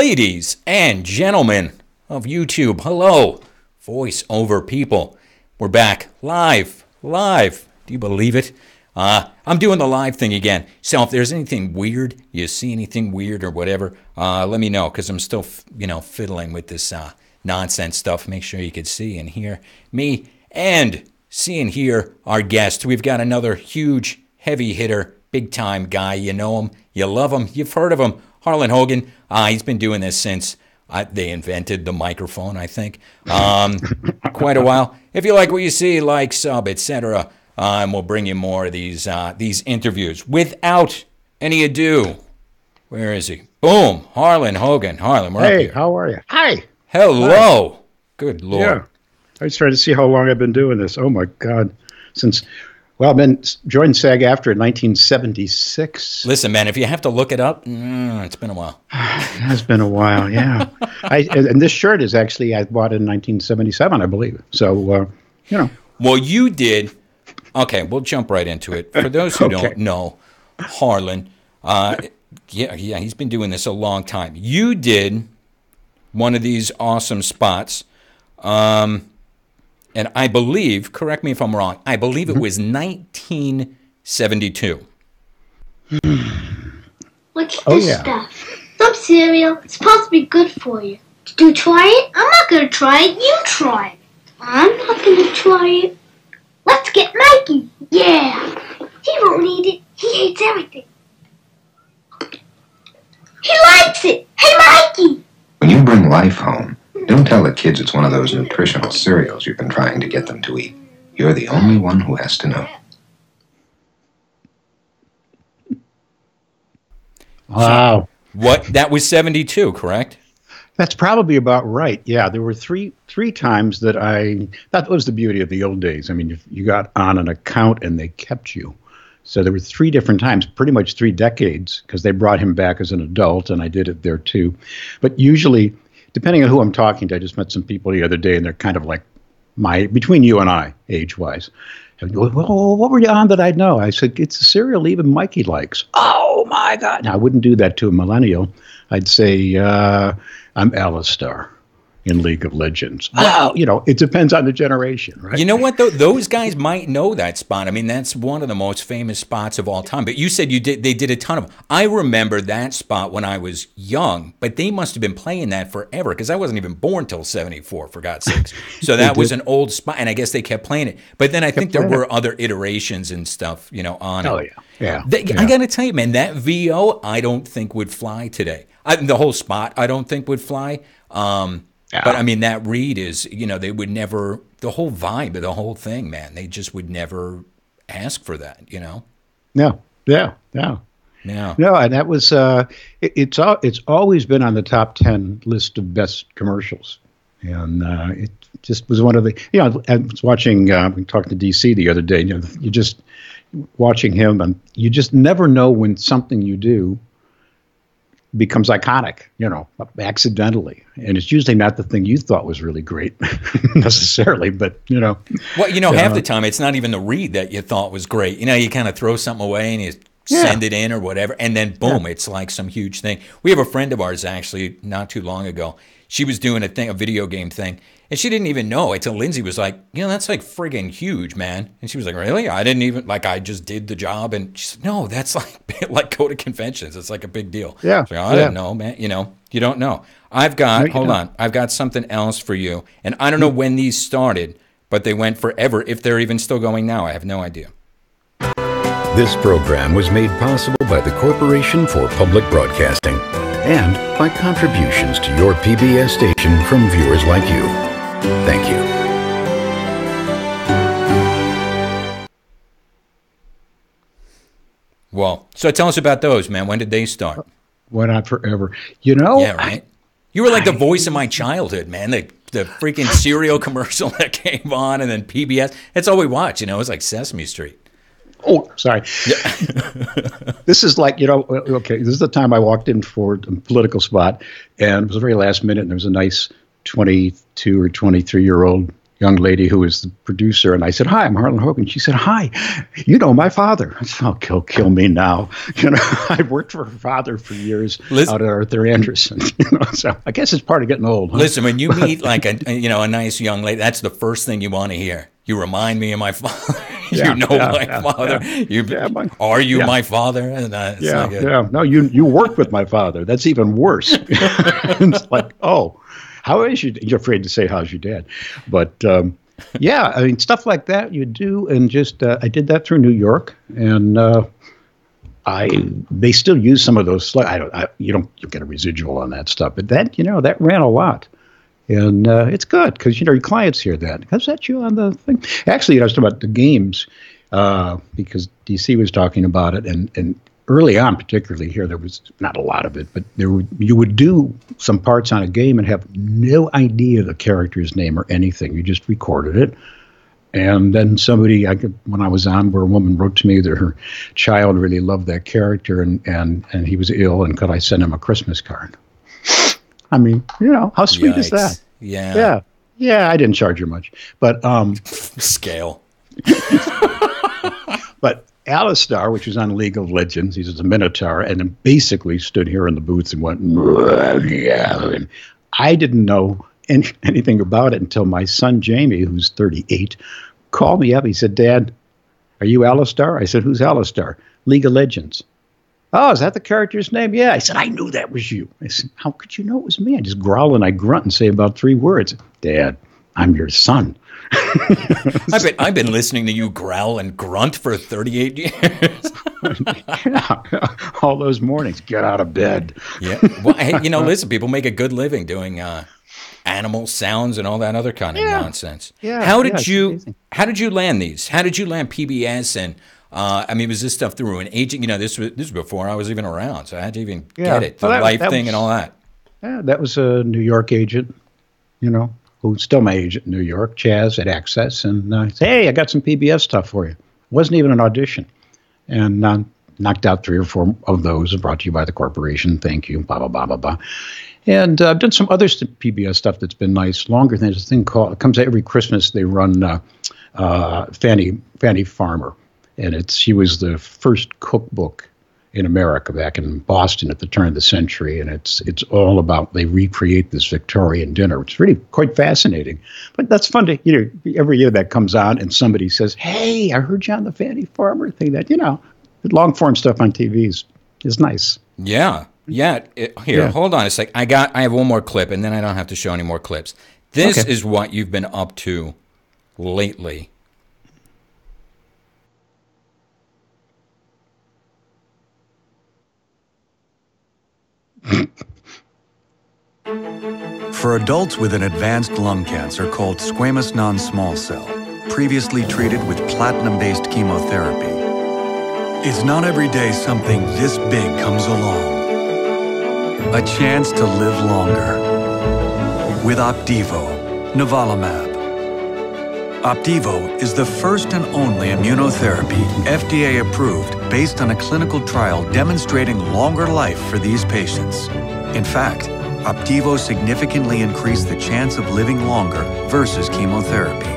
Ladies and gentlemen of YouTube, hello, voiceover people. We're back live. Do you believe it? I'm doing the live thing again. So if there's anything weird, you see anything weird or whatever, let me know, because I'm still, fiddling with this nonsense stuff. Make sure you can see and hear me and see and hear our guest. We've got another huge, heavy hitter, big time guy. You know him, you love him, you've heard of him. Harlan Hogan. He's been doing this since they invented the microphone, I think. Quite a while. If you like what you see, like, sub, etc., and we'll bring you more of these interviews. Without any ado, where is he? Boom, Harlan Hogan. Harlan, we're up here. Hey, how are you? Hi. Hello. Hi. Good Lord. Yeah. I was trying to see how long I've been doing this. Oh, my God. I've been joined SAG-AFTRA in 1976. Listen, man, if you have to look it up, it's been a while. It has been a while, yeah. And this shirt is actually, I bought it in 1977, I believe. So, Well, you did. Okay, we'll jump right into it. For those who don't know, Harlan, he's been doing this a long time. You did one of these awesome spots. And I believe, correct me if I'm wrong, I believe it was 1972. Look at this stuff. Some cereal. It's supposed to be good for you. Did you try it? I'm not going to try it. You try it. I'm not going to try it. Let's get Mikey. Yeah. He won't need it. He hates everything. He likes it. Hey, Mikey. When you bring life home, don't tell the kids it's one of those nutritional cereals you've been trying to get them to eat. You're the only one who has to know. Wow. What? That was 72, correct? That's probably about right. Yeah, there were three times that was the beauty of the old days. I mean, you got on an account and they kept you. So there were 3 different times, pretty much 3 decades, because they brought him back as an adult, and I did it there too. But usually, depending on who I'm talking to, I just met some people the other day, and they're kind of like between you and I, age-wise. And go, well, what were you on that I know? I said, it's a cereal even Mikey likes. Oh, my God. Now, I wouldn't do that to a millennial. I'd say, I'm Alistar in League of Legends. Well, it depends on the generation, right? You know what, though? Those guys might know that spot. I mean, that's one of the most famous spots of all time. But you said they did a ton of them. I remember that spot when I was young, but they must have been playing that forever, because I wasn't even born till 74, for God's sakes. So that was an old spot, and I guess they kept playing it. But then I think there were other iterations and stuff, on it. Oh, yeah. I got to tell you, man, that VO I don't think would fly today. The whole spot I don't think would fly. But I mean, that read is, they would never, the whole vibe of the whole thing, man, they just would never ask for that, No. Yeah. No. No, and that was, it's always been on the top 10 list of best commercials. And it just was one of the, I was watching, talking to DC the other day, you just watching him, and you just never know when something you do becomes iconic, accidentally. And it's usually not the thing you thought was really great necessarily, but, Well, half the time it's not even the read that you thought was great. You kind of throw something away and you send it in or whatever, and then boom, it's like some huge thing. We have a friend of ours, actually, not too long ago. She was doing a video game thing, and she didn't even know until Lindsay was like, that's like friggin' huge, man. And she was like, really? I didn't even, I just did the job. And she said, no, that's like go to conventions. It's like a big deal. Yeah. So I didn't know, man. You don't know. I've got something else for you. And I don't know when these started, but they went forever. If they're even still going now, I have no idea. This program was made possible by the Corporation for Public Broadcasting and by contributions to your PBS station from viewers like you. Thank you. Well, so tell us about those, man. When did they start? Went on forever. Yeah, right? You were like the voice of my childhood, man. The freaking cereal commercial that came on, and then PBS. That's all we watched, It was like Sesame Street. Oh, sorry. Yeah. This is like, okay, this is the time I walked in for a political spot, and it was very last minute, and there was a nice 22 or 23-year-old young lady who was the producer, and I said, "Hi, I'm Harlan Hogan." She said, "Hi, you know my father." I said, "Oh, kill me now." I've worked for her father for years out at Arthur Anderson. So I guess it's part of getting old. Huh? Listen, when you meet like a nice young lady, that's the first thing you want to hear. You remind me of my father. My father. Are you my father? And No, you worked with my father. That's even worse. It's like, oh. How is you? You're afraid to say how's your dad, but I mean stuff like that you do, and just I did that through New York, and they still use some of those. You get a residual on that stuff, but that ran a lot, and it's good because your clients hear that. Is that you on the thing? Actually, I was talking about the games because DC was talking about it, and early on, particularly here, there was not a lot of it, but you would do some parts on a game and have no idea the character's name or anything. You just recorded it. And then when I was on, where a woman wrote to me that her child really loved that character and he was ill, and could I send him a Christmas card? I mean, how sweet Yikes. is that? Yeah. Yeah, I didn't charge her much. But scale. But Alistar, which was on League of Legends, he's a Minotaur, and then basically stood here in the booth and went, and I didn't know anything about it until my son Jamie, who's 38, called me up. He said, "Dad, are you Alistar?" I said, "Who's Alistar?" "League of Legends." "Oh, is that the character's name?" "Yeah." I said, "I knew that was you." I said, "How could you know it was me?" I just growl and I grunt and say about 3 words. "Dad, I'm your son." I've been listening to you growl and grunt for 38 years. All those mornings, get out of bed. Yeah. Well, hey, listen, people make a good living doing animal sounds and all that other kind of nonsense. Yeah. How did you land these? How did you land PBS? And was this stuff through an agent? This was before I was even around, so I had to even get it. The life thing and all that. Yeah, that was a New York agent, who's still my agent in New York, Chaz at Access, and said, "Hey, I got some PBS stuff for you." It wasn't even an audition. And knocked out 3 or 4 of those, brought to you by the corporation. Thank you, blah, blah, blah, blah, blah. And I've done some other PBS stuff that's been nice, longer. There's a thing called, it comes out every Christmas, they run Fanny Farmer. And she was the first cookbook in America back in Boston at the turn of the century, and it's all about, they recreate this Victorian dinner. It's really quite fascinating, but that's fun to every year that comes on and somebody says, "Hey, I heard you on the Fanny Farmer thing." That long form stuff on TV is nice. Yeah. Hold on a sec. I have one more clip, and then I don't have to show any more clips. This is what you've been up to lately. For adults with an advanced lung cancer called squamous non-small cell, previously treated with platinum-based chemotherapy, it's not every day something this big comes along. A chance to live longer. With Opdivo, nivolumab. Opdivo is the first and only immunotherapy FDA approved based on a clinical trial demonstrating longer life for these patients. In fact, Opdivo significantly increased the chance of living longer versus chemotherapy.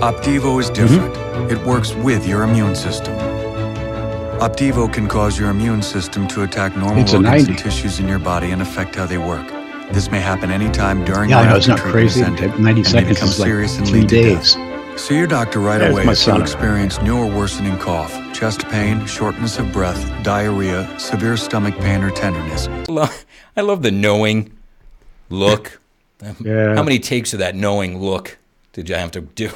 Opdivo is different. It works with your immune system. Opdivo can cause your immune system to attack normal organs and tissues in your body and affect how they work. This may happen anytime during or after treatment is ended, 90 seconds become is like serious and 3 lead to days. death. See your doctor right away if you experience new or worsening cough, chest pain, shortness of breath, diarrhea, severe stomach pain, or tenderness. I love the knowing look. Yeah. How many takes of that knowing look did you have to do?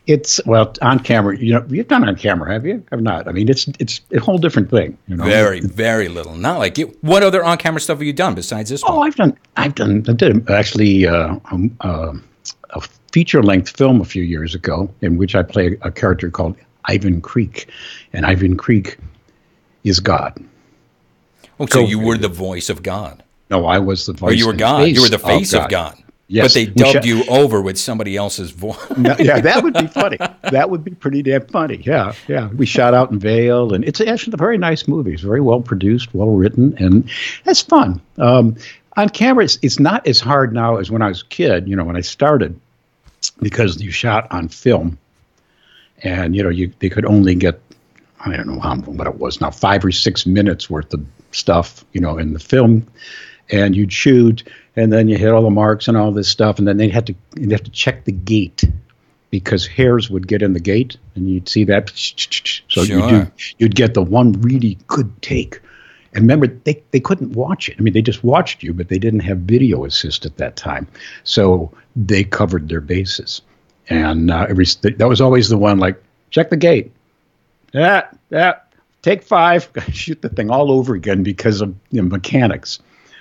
It's, on camera, you've done on camera, have you? Have not. I mean, it's a whole different thing. Very, very little. Not like you. What other on-camera stuff have you done besides this one? Oh, I did actually a feature-length film a few years ago in which I play a character called Ivan Creek, and Ivan Creek is God. Oh, so you were the voice of God. No, I was the voice. Or you were God. You were the face of God. Yes. But they dubbed you over with somebody else's voice. Yeah, that would be funny. That would be pretty damn funny. Yeah. We shot out in Vail, and it's actually a very nice movie. It's very well produced, well written, and it's fun. On camera, it's not as hard now as when I was a kid, when I started, because you shot on film. And, they could only get, I don't know what it was now, 5 or 6 minutes worth of stuff, in the film. And you'd shoot, and then you hit all the marks and all this stuff. And then you'd have to check the gate, because hairs would get in the gate, and you'd see that. So Sure. you'd get the one really good take. And remember, they couldn't watch it. I mean, they just watched you, but they didn't have video assist at that time. So they covered their bases. And that was always the one, like, check the gate. Take 5. Shoot the thing all over again because of mechanics.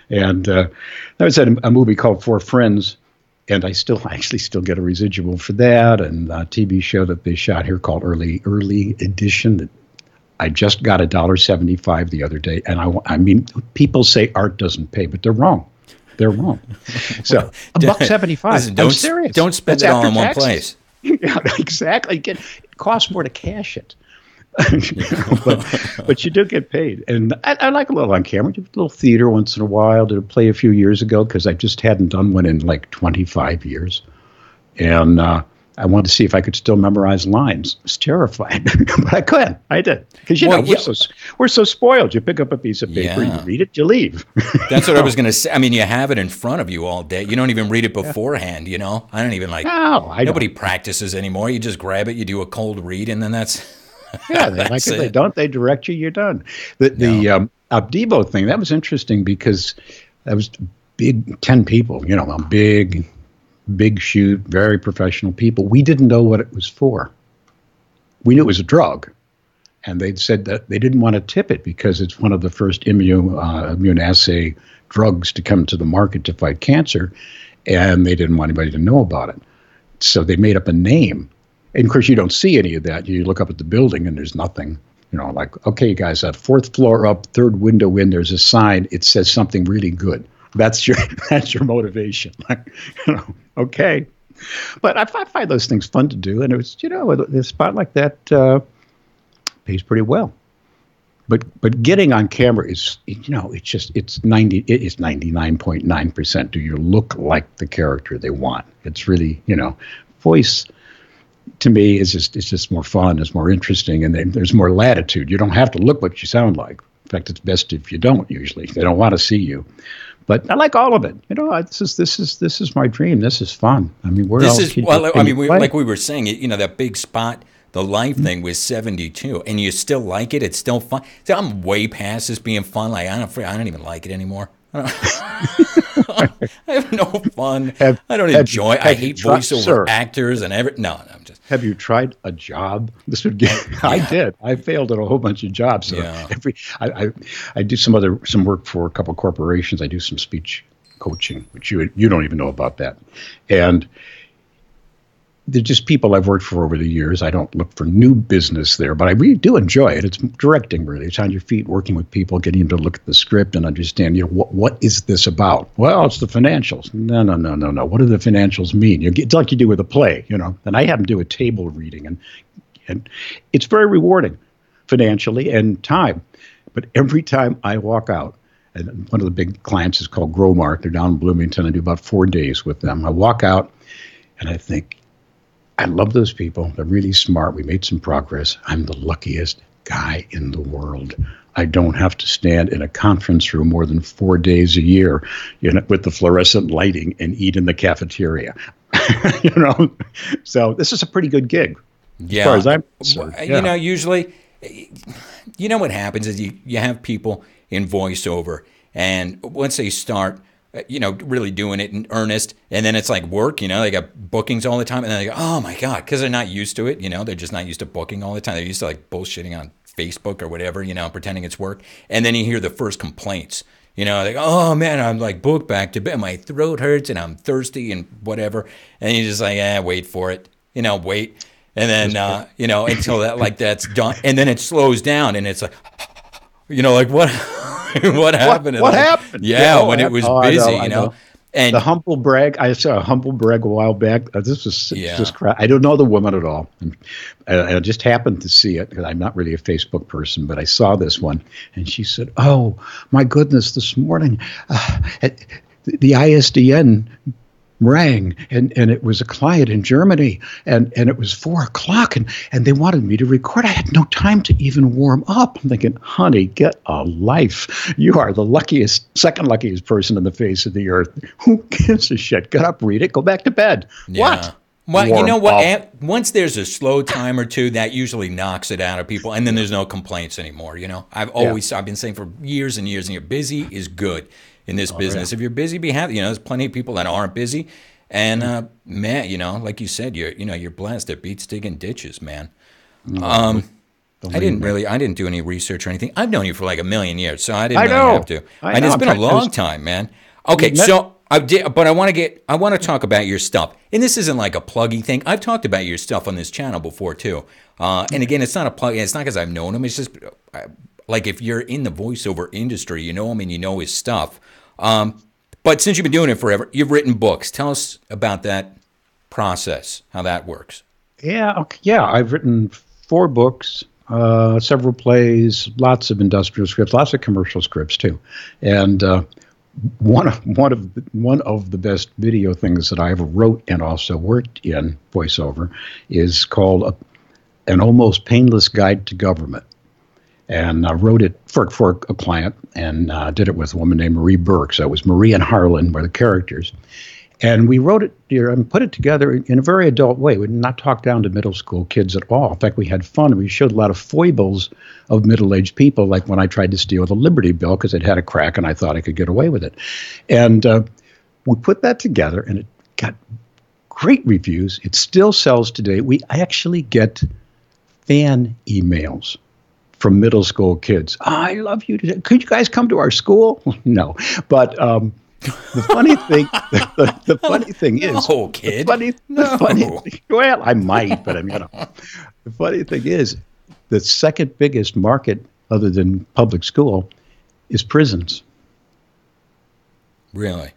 And there was a movie called Four Friends, and I actually still get a residual for that, and a TV show that they shot here called Early Edition that I just got $1.75 the other day. And I mean, people say art doesn't pay, but they're wrong. They're wrong. So $1.75. Listen, I'm serious. Don't spend That's it all after in one taxes. place. Yeah, exactly. It costs more to cash it. but you do get paid. And I like a little on camera. Do a little theater once in a while. Did a play a few years ago because I just hadn't done one in like 25 years. And I wanted to see if I could still memorize lines. It was terrifying. But I could. I did. Because, we're so spoiled. You pick up a piece of paper, you read it, you leave. That's what I was going to say. I mean, you have it in front of you all day. You don't even read it beforehand, I don't even nobody practices anymore. You just grab it, you do a cold read, and then that's... Yeah, they like it. They don't. They direct you. You're done. The Opdivo thing, that was interesting because that was big, 10 people. A big shoot, very professional people. We didn't know what it was for. We knew it was a drug, and they'd said that they didn't want to tip it because it's one of the first immunoassay drugs to come to the market to fight cancer, and they didn't want anybody to know about it. So they made up a name. And, of course, you don't see any of that. You look up at the building, and there's nothing. Like, okay, guys, that 4th floor up, 3rd window in, there's a sign. It says something really good. That's your motivation. Like, okay. But I find those things fun to do. And it was, a spot like that pays pretty well. But getting on camera is, it's 99.9%. Do you look like the character they want? It's really, voice to me it's just more fun, it's more interesting, and then there's more latitude. You don't have to look what you sound like. In fact, it's best if you don't. Usually, they don't want to see you. But I like all of it. This is my dream. This is fun. I mean, like we were saying, that big spot, the live thing was 72, and you still like it. It's still fun. See, I'm way past this being fun. Like I don't even like it anymore. I have no fun. I don't enjoy. I hate voiceover actors and No, I'm just. Have you tried a job? This would get. Yeah. I did. I failed at a whole bunch of jobs. So I do some work for a couple of corporations. I do some speech coaching, which you don't even know about that, and. They're just people I've worked for over the years. I don't look for new business there, but I really do enjoy it. It's directing, really. It's on your feet, working with people, getting them to look at the script and understand, what is this about? Well, it's the financials. No. What do the financials mean? It's like you do with a play, And I have them do a table reading, and it's very rewarding financially and time. But every time I walk out, and one of the big clients is called Growmark. They're down in Bloomington. I do about 4 days with them. I walk out, and I think, I love those people. They're really smart. We made some progress. I'm the luckiest guy in the world. I don't have to stand in a conference room more than 4 days a year, with the fluorescent lighting and eat in the cafeteria. So this is a pretty good gig. Yeah. As far as I'm concerned. Usually, what happens is you have people in voiceover, and once they start, really doing it in earnest, and then it's like work, they got bookings all the time, and then they go, oh my God, because they're not used to it, they're just not used to booking all the time. They're used to like bullshitting on Facebook or whatever, pretending it's work. And then you hear the first complaints, like, oh man, I'm like booked back to bed, my throat hurts and I'm thirsty and whatever. And you're just like, wait for it, wait. And then, until that's done. And then it slows down and it's like, like what? What happened? What happened? Yeah, when it was busy, I know. And the humble brag, I saw a humble brag a while back. This was just crap. I don't know the woman at all. I just happened to see it because I'm not really a Facebook person, but I saw this one. And she said, oh, my goodness, this morning, the ISDN rang, and it was a client in Germany, and it was 4:00, and they wanted me to record. I had no time to even warm up. I'm thinking, honey, get a life. You are the second luckiest person on the face of the earth. Who gives a shit? Get up, read it, go back to bed. Yeah. What? Well, you know what? Up. Once there's a slow time or two, that usually knocks it out of people, and then there's no complaints anymore. I've been saying for years and years, and busy is good in this business. Yeah. If you're busy, be happy. There's plenty of people that aren't busy, and man, like you said, you're blessed. It beats digging ditches, man. I didn't do any research or anything. I've known you for like a million years, so I didn't really have to. And it's been a long time, man. Okay, so. But I want to talk about your stuff. And this isn't like a pluggy thing. I've talked about your stuff on this channel before too. And again, it's not a plug. It's not because I've known him. It's just like if you're in the voiceover industry, you know him and you know his stuff. But since you've been doing it forever, you've written books. Tell us about that process, how that works. Yeah, I've written 4 books, several plays, lots of industrial scripts, lots of commercial scripts too, and. One of the best video things that I ever wrote and also worked in voiceover is called An Almost Painless Guide to Government. And I wrote it for a client and did it with a woman named Marie Burke. So it was Marie and Harlan were the characters. And we wrote it and put it together in a very adult way. We did not talk down to middle school kids at all. In fact, we had fun. We showed a lot of foibles of middle-aged people, like when I tried to steal the Liberty Bell because it had a crack and I thought I could get away with it. And we put that together, and it got great reviews. It still sells today. We actually get fan emails from middle school kids. I love you today. Could you guys come to our school? No. But... the funny thing, the funny thing is, no, kid. Well, I might, but the funny thing is, the second biggest market, other than public school, is prisons. Really?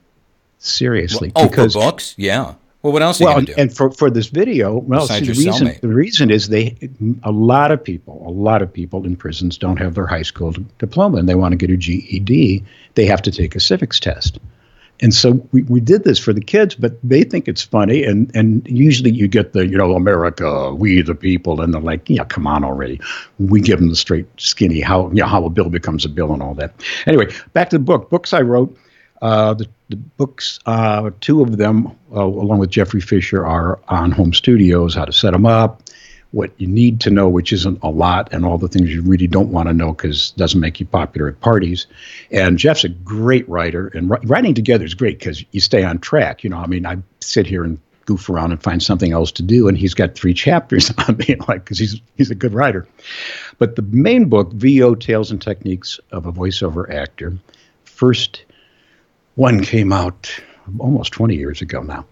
Seriously? Because for books, yeah. Well, what else are you going to do? And for this video, the reason is a lot of people in prisons don't have their high school diploma, and they want to get a GED. They have to take a civics test. And so we did this for the kids, but they think it's funny. And usually you get the, America, we the people, and they're like, yeah, come on already. We give them the straight skinny, how a bill becomes a bill and all that. Anyway, back to the books I wrote. The books, 2 of them, along with Jeffrey Fisher, are on home studios, how to set them up, what you need to know, which isn't a lot, and all the things you really don't want to know because it doesn't make you popular at parties. And Jeff's a great writer, and writing together is great because you stay on track. I sit here and goof around and find something else to do, and he's got 3 chapters on me, because he's a good writer. But the main book, VO Tales and Techniques of a Voiceover Actor, first one came out almost 20 years ago now.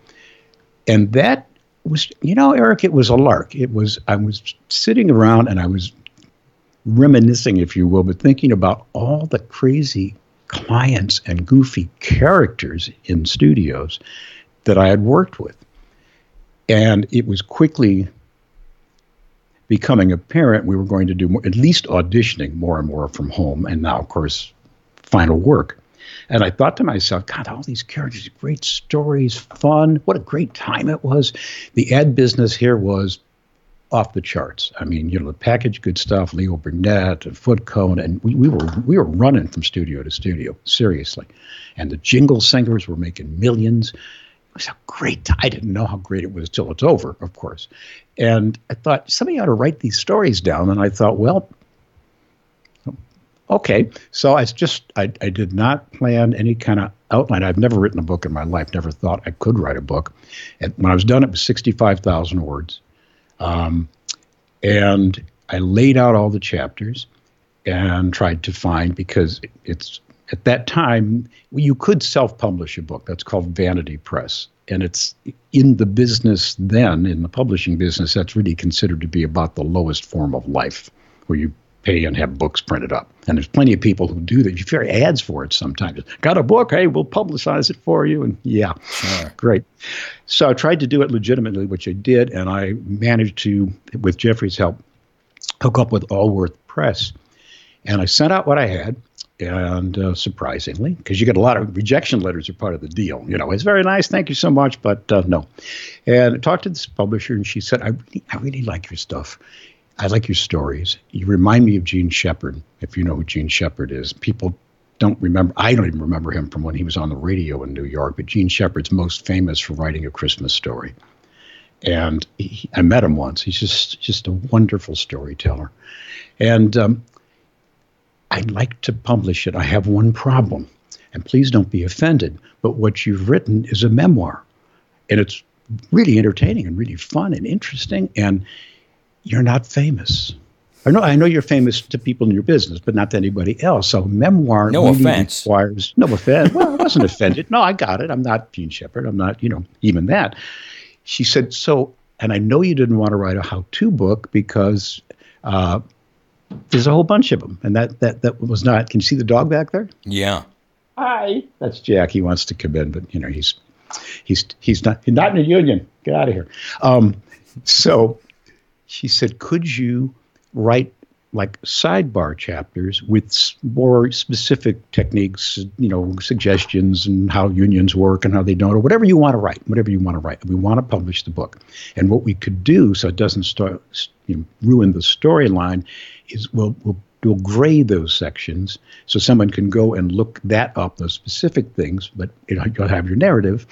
And that was, Eric, it was a lark. I was sitting around and I was reminiscing, if you will, but thinking about all the crazy clients and goofy characters in studios that I had worked with. And it was quickly becoming apparent we were going to do more, at least auditioning more and more from home. And now, of course, final work. And I thought to myself, God, all these characters, great stories, fun. What a great time it was. The ad business here was off the charts. The packaged good stuff, Leo Burnett and Foot Cone, and we were running from studio to studio, seriously. And the jingle singers were making millions. It was a great time. I didn't know how great it was till it's over, of course. And I thought, somebody ought to write these stories down. And I thought, well, okay, so I did not plan any kind of outline. I've never written a book in my life, never thought I could write a book. And when I was done, it was 65,000 words. And I laid out all the chapters and tried to find, because it's at that time, you could self-publish a book. That's called vanity press. And it's in the business then, in the publishing business, that's really considered to be about the lowest form of life, where you pay and have books printed up. And there's plenty of people who do that. You hear ads for it sometimes. Got a book? Hey, we'll publicize it for you. And yeah, sure. Great. So I tried to do it legitimately, which I did. And I managed to, with Jeffrey's help, hook up with Allworth Press. And I sent out what I had. and surprisingly, because you get a lot of rejection letters are part of the deal. It's very nice, thank you so much, but no. And I talked to this publisher, and she said, I really like your stuff. I like your stories. You remind me of Gene Shepherd, if you know who Gene Shepherd is. People don't remember. I don't even remember him from when he was on the radio in New York, but Gene Shepherd's most famous for writing A Christmas Story. And I met him once. He's just a wonderful storyteller. And I'd like to publish it. I have one problem, and please don't be offended, but what you've written is a memoir, and it's really entertaining and really fun and interesting, and you're not famous. I know you're famous to people in your business, but not to anybody else. So memoir No really offense. requires no offense. Well, I wasn't offended. No, I got it. I'm not Gene Shepherd. I'm not, even that. She said, and I know you didn't want to write a how-to book because there's a whole bunch of them. And that was not, can you see the dog back there? Yeah. Hi. That's Jack. He wants to come in, but he's not in a union. Get out of here. So she said, could you write like sidebar chapters with more specific techniques, suggestions and how unions work and how they don't, or whatever you want to write. We want to publish the book. And what we could do so it doesn't ruin the storyline is we'll grade those sections so someone can go and look that up, those specific things, but you'll have your narrative.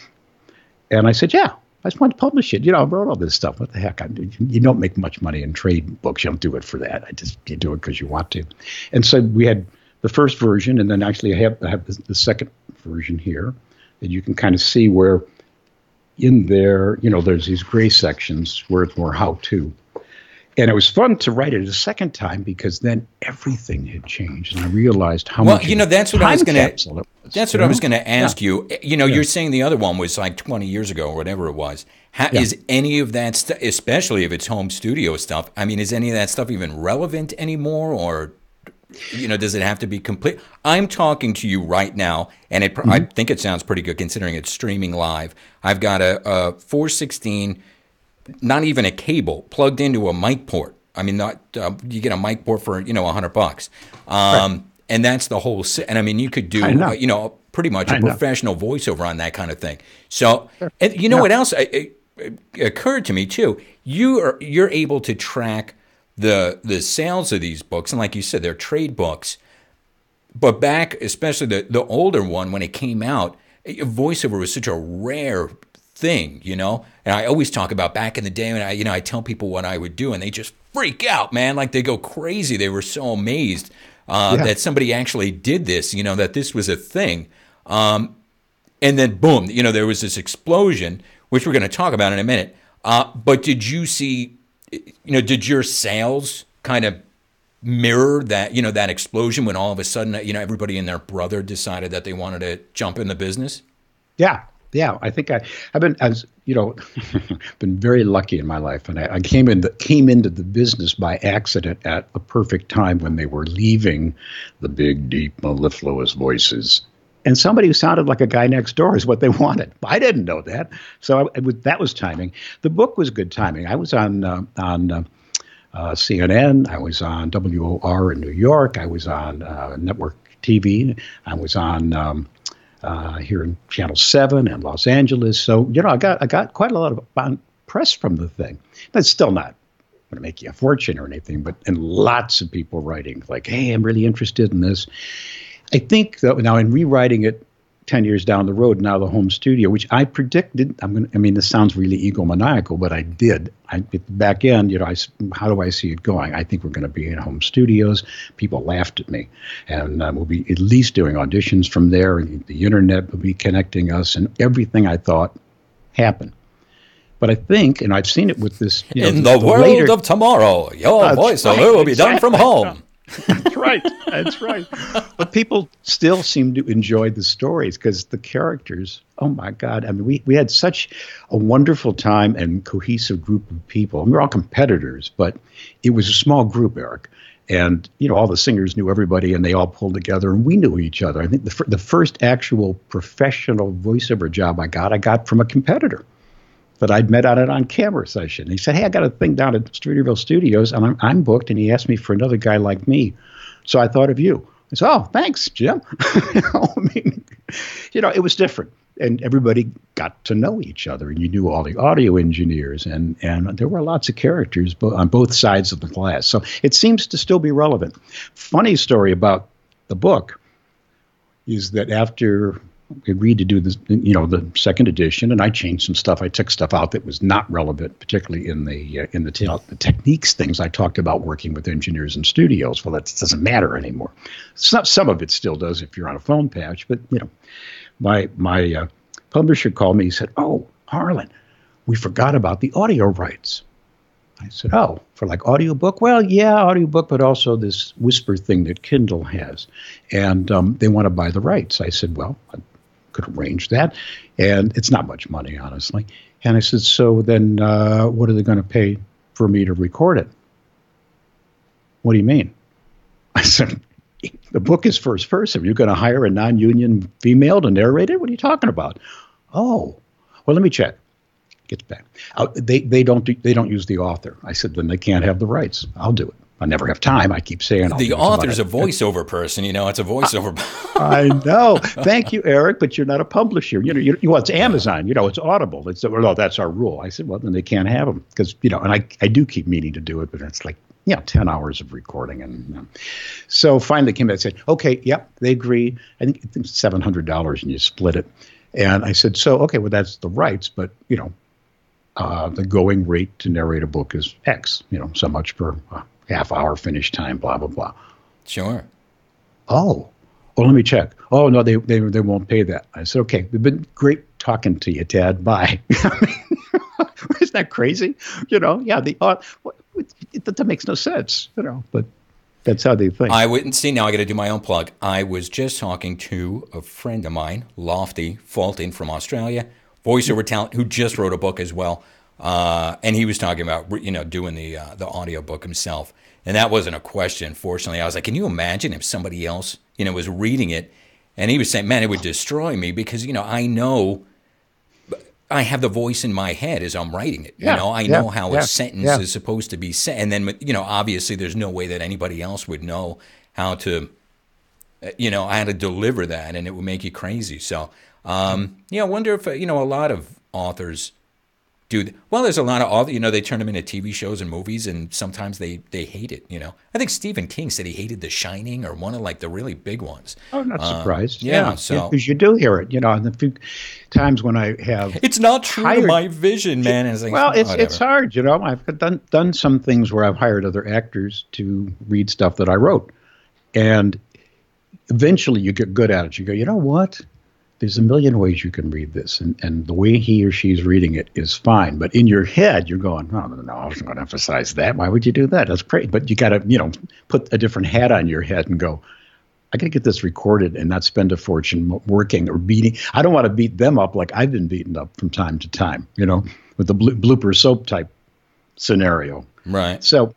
And I said, yeah. I just want to publish it. I wrote all this stuff. What the heck? You don't make much money in trade books. You don't do it for that. You do it because you want to. And so we had the first version, and then actually I have the second version here that you can kind of see where in there, there's these gray sections where it's more how-to. And it was fun to write it a second time because then everything had changed, and I realized how much. Well, that's what I was going to. That's what I was going to ask you. You're saying the other one was like 20 years ago or whatever it was. Is any of that stuff, especially if it's home studio stuff? I mean, is any of that stuff even relevant anymore, or does it have to be complete? I'm talking to you right now, and I think it sounds pretty good considering it's streaming live. I've got a 416. Not even a cable plugged into a mic port. I mean, you get a mic port for $100, Right. And that's the whole. And I mean, you could do pretty much a professional voiceover on that kind of thing. So, and what else it occurred to me too? You're able to track the sales of these books, and like you said, they're trade books. But back, especially the older one, when it came out, voiceover was such a rare thing, and I always talk about back in the day when I tell people what I would do, and they just freak out, man, like they go crazy. They were so amazed that somebody actually did this, that this was a thing, and then boom, there was this explosion, which we're going to talk about in a minute. But did you see, did your sales kind of mirror that, that explosion when all of a sudden, everybody and their brother decided that they wanted to jump in the business? Yeah, I think I've been, as been very lucky in my life, and I came into the business by accident at the perfect time when they were leaving the big, deep, mellifluous voices, and somebody who sounded like a guy next door is what they wanted. I didn't know that, so that was timing. The book was good timing. I was on CNN. I was on WOR in New York. I was on network TV. I was on. Here in Channel 7 and Los Angeles. So, I got quite a lot of press from the thing. That's still not going to make you a fortune or anything, and lots of people writing like, hey, I'm really interested in this. I think that now in rewriting it 10 years down the road, now the home studio, which I predicted, this sounds really egomaniacal, but I did. At the back end, how do I see it going? I think we're going to be in home studios. People laughed at me. And we'll be at least doing auditions from there, and the internet will be connecting us, and everything I thought happened. But I think, and I've seen it with this. In the world of tomorrow, your voiceover will be done from home. That's right. That's right. But people still seem to enjoy the stories because the characters, oh my God. I mean, we had such a wonderful time and cohesive group of people. And we're all competitors, but it was a small group, Eric. And, all the singers knew everybody and they all pulled together and we knew each other. I think the first actual professional voiceover job I got from a competitor that I'd met on an on-camera session. He said, hey, I got a thing down at Streeterville Studios, and I'm booked, and he asked me for another guy like me. So I thought of you. I said, oh, thanks, Jim. I mean, it was different. And everybody got to know each other, and you knew all the audio engineers, and there were lots of characters on both sides of the glass. So it seems to still be relevant. Funny story about the book is that after we agreed to do this, the second edition, and I changed some stuff. I took stuff out that was not relevant, particularly in the techniques things I talked about working with engineers in studios. Well, that doesn't matter anymore. Some of it still does if you're on a phone patch, but my publisher called me. He said, "Oh, Harlan, we forgot about the audio rights." I said, "Oh, for like audiobook?" "Well, yeah, audiobook, but also this Whisper thing that Kindle has. And they want to buy the rights." I said, "Well, I could arrange that. And it's not much money, honestly." And I said, "So then what are they going to pay for me to record it?" "What do you mean?" I said, "The book is first person. You're going to hire a non-union female to narrate it? What are you talking about?" "Oh, well, let me check." Gets back. They don't use the author. I said, "Then they can't have the rights. I'll do it. I never have time." I keep saying the author's a voiceover person. It's a voiceover. I know. Thank you, Eric, but you're not a publisher. It's Amazon. It's Audible. It's that's our rule. I said, "Well, then they can't have them because and I do keep meaning to do it, but it's like 10 hours of recording." And so finally came back and said, "Okay, yep, they agree. I think it's $700 and you split it." And I said, "So, okay, well, that's the rights, but, the going rate to narrate a book is X, so much per half hour finish time, blah, blah, blah." Sure. "Oh, well, let me check." "Oh, no, they won't pay that." I said, "Okay, it's been great talking to you, Tad. Bye." Isn't that crazy? That makes no sense, but that's how they think. I wouldn't see. Now I got to do my own plug. I was just talking to a friend of mine, Lofty Fulton from Australia, voiceover talent, who just wrote a book as well. And he was talking about, doing the audio book himself. And that wasn't a question, fortunately. I was like, can you imagine if somebody else, was reading it? And he was saying, man, it would destroy me because, I know I have the voice in my head as I'm writing it. I know how a sentence is supposed to be said. And then, obviously there's no way that anybody else would know how to, how to deliver that, and it would make you crazy. So, I wonder if, a lot of authors do. Well, there's a lot of authors, they turn them into TV shows and movies, and sometimes they hate it, I think Stephen King said he hated The Shining, or one of like the really big ones. Oh, not surprised. So because you do hear it, and the few times when I have, it's not true to my vision, man. It's like, well, it's hard, I've done some things where I've hired other actors to read stuff that I wrote, and eventually you get good at it. You go, you know what? There's a million ways you can read this, and the way he or she's reading it is fine. But in your head, you're going, "Oh, no, I wasn't going to emphasize that. Why would you do that? That's great." But you got to, put a different hat on your head and go, "I got to get this recorded and not spend a fortune working or beating." I don't want to beat them up like I've been beaten up from time to time, with the blooper soap type scenario. Right. So,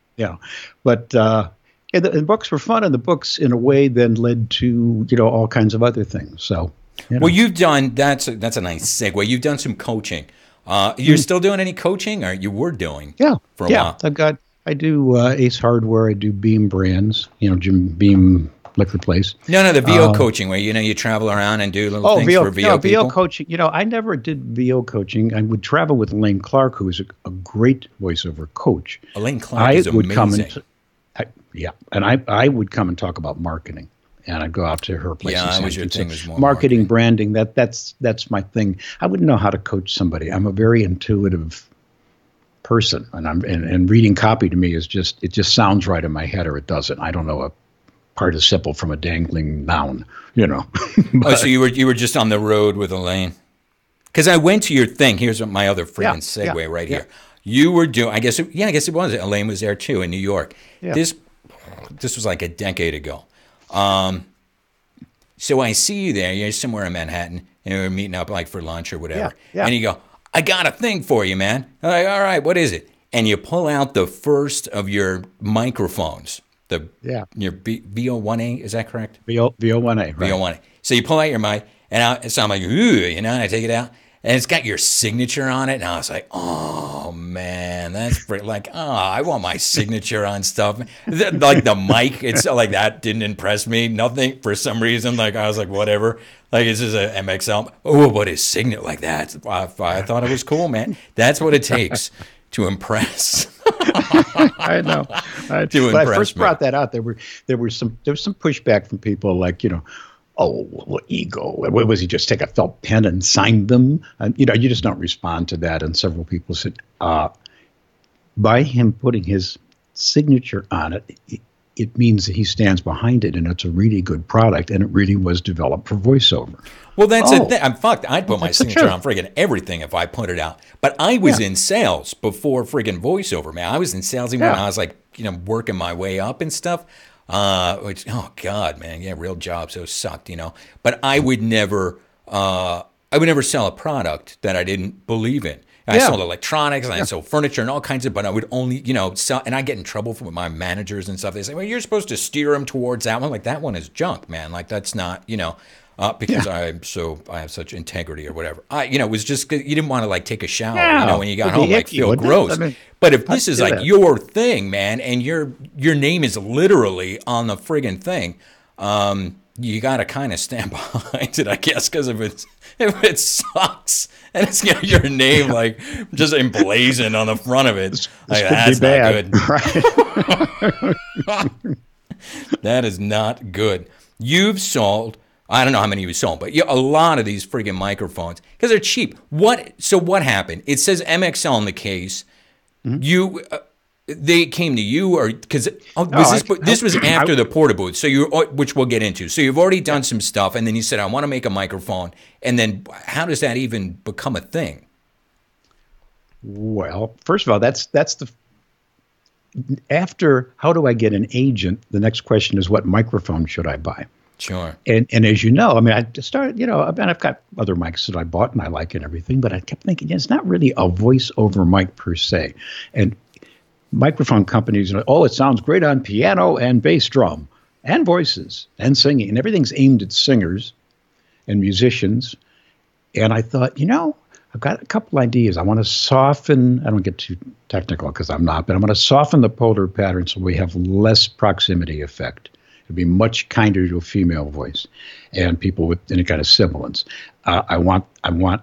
but the books were fun, and the books, in a way, then led to, all kinds of other things. So. Well, you've done, that's a nice segue. You've done some coaching. You're still doing any coaching, or you were doing for a while? I do Ace Hardware. I do Beam Brands, Jim Beam Liquor Place. No, the VO coaching, where, you travel around and do little things for VO people. VO coaching. I never did VO coaching. I would travel with Elaine Clark, who is a great voiceover coach. Elaine Clark is amazing. And I would come and talk about marketing. And I'd go out to her place. Yeah, your thing was more marketing, branding. That's my thing. I wouldn't know how to coach somebody. I'm a very intuitive person, and reading copy to me is it just sounds right in my head, or it doesn't. I don't know a participle from a dangling noun. So you were just on the road with Elaine? Because I went to your thing. Here's my other freaking segue right here. You were doing. I guess it was. Elaine was there too in New York. Yeah. This was like a decade ago. So I see you there. You're somewhere in Manhattan, and we're meeting up like for lunch or whatever. Yeah. And you go, "I got a thing for you, man." I'm like, "All right, what is it?" And you pull out the first of your microphones. Your VO1A, is that correct? VO1A, right. VO1A. So you pull out your mic, and so I'm like, "Ooh," and I take it out, and it's got your signature on it. And I was like, oh man, that's like, I want my signature on stuff. Like the mic, it's like that didn't impress me. Nothing for some reason. Like I was like, whatever. Like it's just a MXL. Oh, but his signature like that. I thought it was cool, man. That's what it takes to impress. I know. When I first brought that out, there was some pushback from people like, oh, well, ego. What was he just take a felt pen and sign them? And, you just don't respond to that. And several people said, by him putting his signature on it, it means that he stands behind it, and it's a really good product, and it really was developed for voiceover. Well, that's the thing. I'm fucked. I'd put my signature on friggin' everything if I put it out. But I was in sales before friggin' voiceover, man. I was in sales even when I was like, working my way up and stuff. Which, oh God, man, yeah, real job. So it sucked, But I would never sell a product that I didn't believe in. I sold electronics and I sold furniture and all kinds of, but I would only, sell, and I get in trouble with my managers and stuff. They say, well, you're supposed to steer them towards that one. Like that one is junk, man. Like that's not, because I have such integrity or whatever. It was just, you didn't want to like take a shower, when you got home, like feel gross. But if this is like your thing, man, and your name is literally on the friggin' thing, you got to kind of stand behind it, I guess, because if it sucks and it's got your name like just emblazoned on the front of it, like, that's not good. Right. That is not good. You've sold, I don't know how many you sold, but a lot of these friggin' microphones because they're cheap. So what happened? It says MXL in the case. You. They came to you, or because this was after the porta booth, so which we'll get into. So you've already done some stuff, and then you said, "I want to make a microphone." And then, how does that even become a thing? Well, first of all, that's the after. How do I get an agent? The next question is, what microphone should I buy? Sure. And as you know, I mean, I started, I've got other mics that I bought and I like and everything, but I kept thinking it's not really a voiceover mic per se, and microphone companies are, it sounds great on piano and bass drum and voices and singing, and everything's aimed at singers and musicians. And I thought, I've got a couple ideas. I want to soften, I don't get too technical because I'm not, but I'm going to soften the polar pattern so we have less proximity effect. It'd be much kinder to a female voice and people with any kind of sibilance. I want,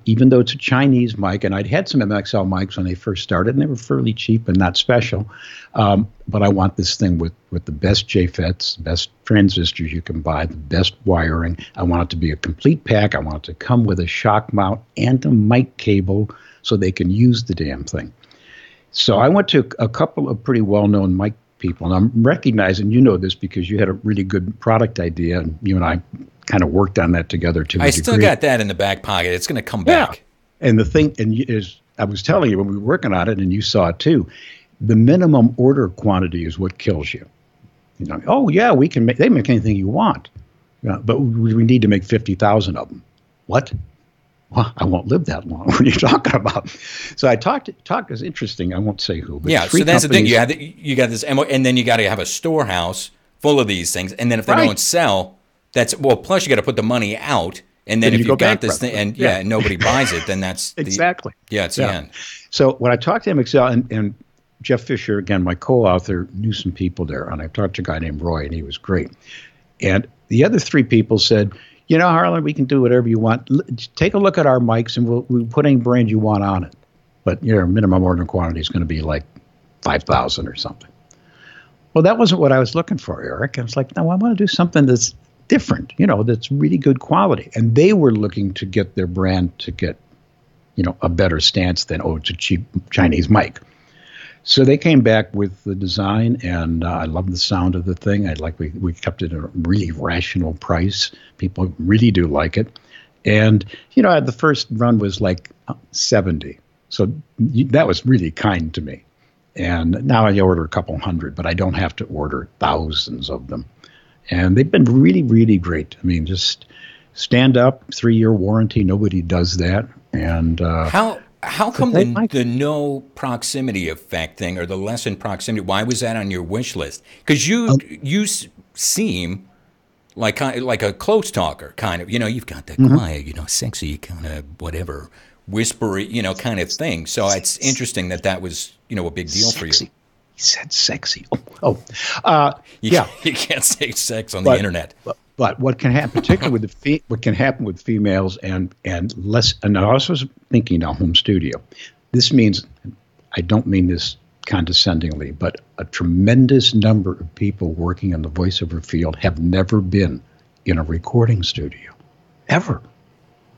even though it's a Chinese mic, and I'd had some MXL mics when they first started, and they were fairly cheap and not special. But I want this thing with the best JFETs, best transistors you can buy, the best wiring. I want it to be a complete pack. I want it to come with a shock mount and a mic cable so they can use the damn thing. So I went to a couple of pretty well-known mic people, and I'm recognizing this because you had a really good product idea, and you and I kind of worked on that together to a degree. I still got that in the back pocket. It's going to come back. And the thing, is I was telling you when we were working on it, and you saw it too, the minimum order quantity is what kills you. We can make, they make anything you want, but we need to make 50,000 of them. What? Well, I won't live that long. What are you talking about? So I talked is interesting. I won't say who. But so that's the thing. You got this, and then you got to have a storehouse full of these things. And then if they don't sell, plus you got to put the money out. And then if you've got this thing, and nobody buys it, then that's exactly. It's the end. So when I talked to MXL and Jeff Fisher, again, my co-author, knew some people there, and I talked to a guy named Roy, and he was great. And the other three people said, Harlan, we can do whatever you want. Take a look at our mics, and we'll put any brand you want on it. But your minimum order quantity is going to be like 5,000 or something. Well, that wasn't what I was looking for, Eric. I was like, no, I want to do something that's different, that's really good quality. And they were looking to get their brand to get, a better stance than, it's a cheap Chinese mic. So they came back with the design, and I love the sound of the thing. We kept it at a really rational price. People really do like it. And, the first run was like 70. So that was really kind to me. And now I order a couple hundred, but I don't have to order thousands of them. And they've been really, really great. I mean, just stand up, 3-year warranty. Nobody does that. And How come the no proximity effect thing, or the lessened proximity? Why was that on your wish list? Because you seem like a close talker, kind of. You've got that quiet, sexy kind of whatever whispery, kind of thing. So it's interesting that was, a big deal for you. He said sexy. Yeah. You can't say sex on the internet. But what can happen, particularly with what can happen with females and less, and I also was thinking now home studio. This means, I don't mean this condescendingly, but a tremendous number of people working in the voiceover field have never been in a recording studio, ever.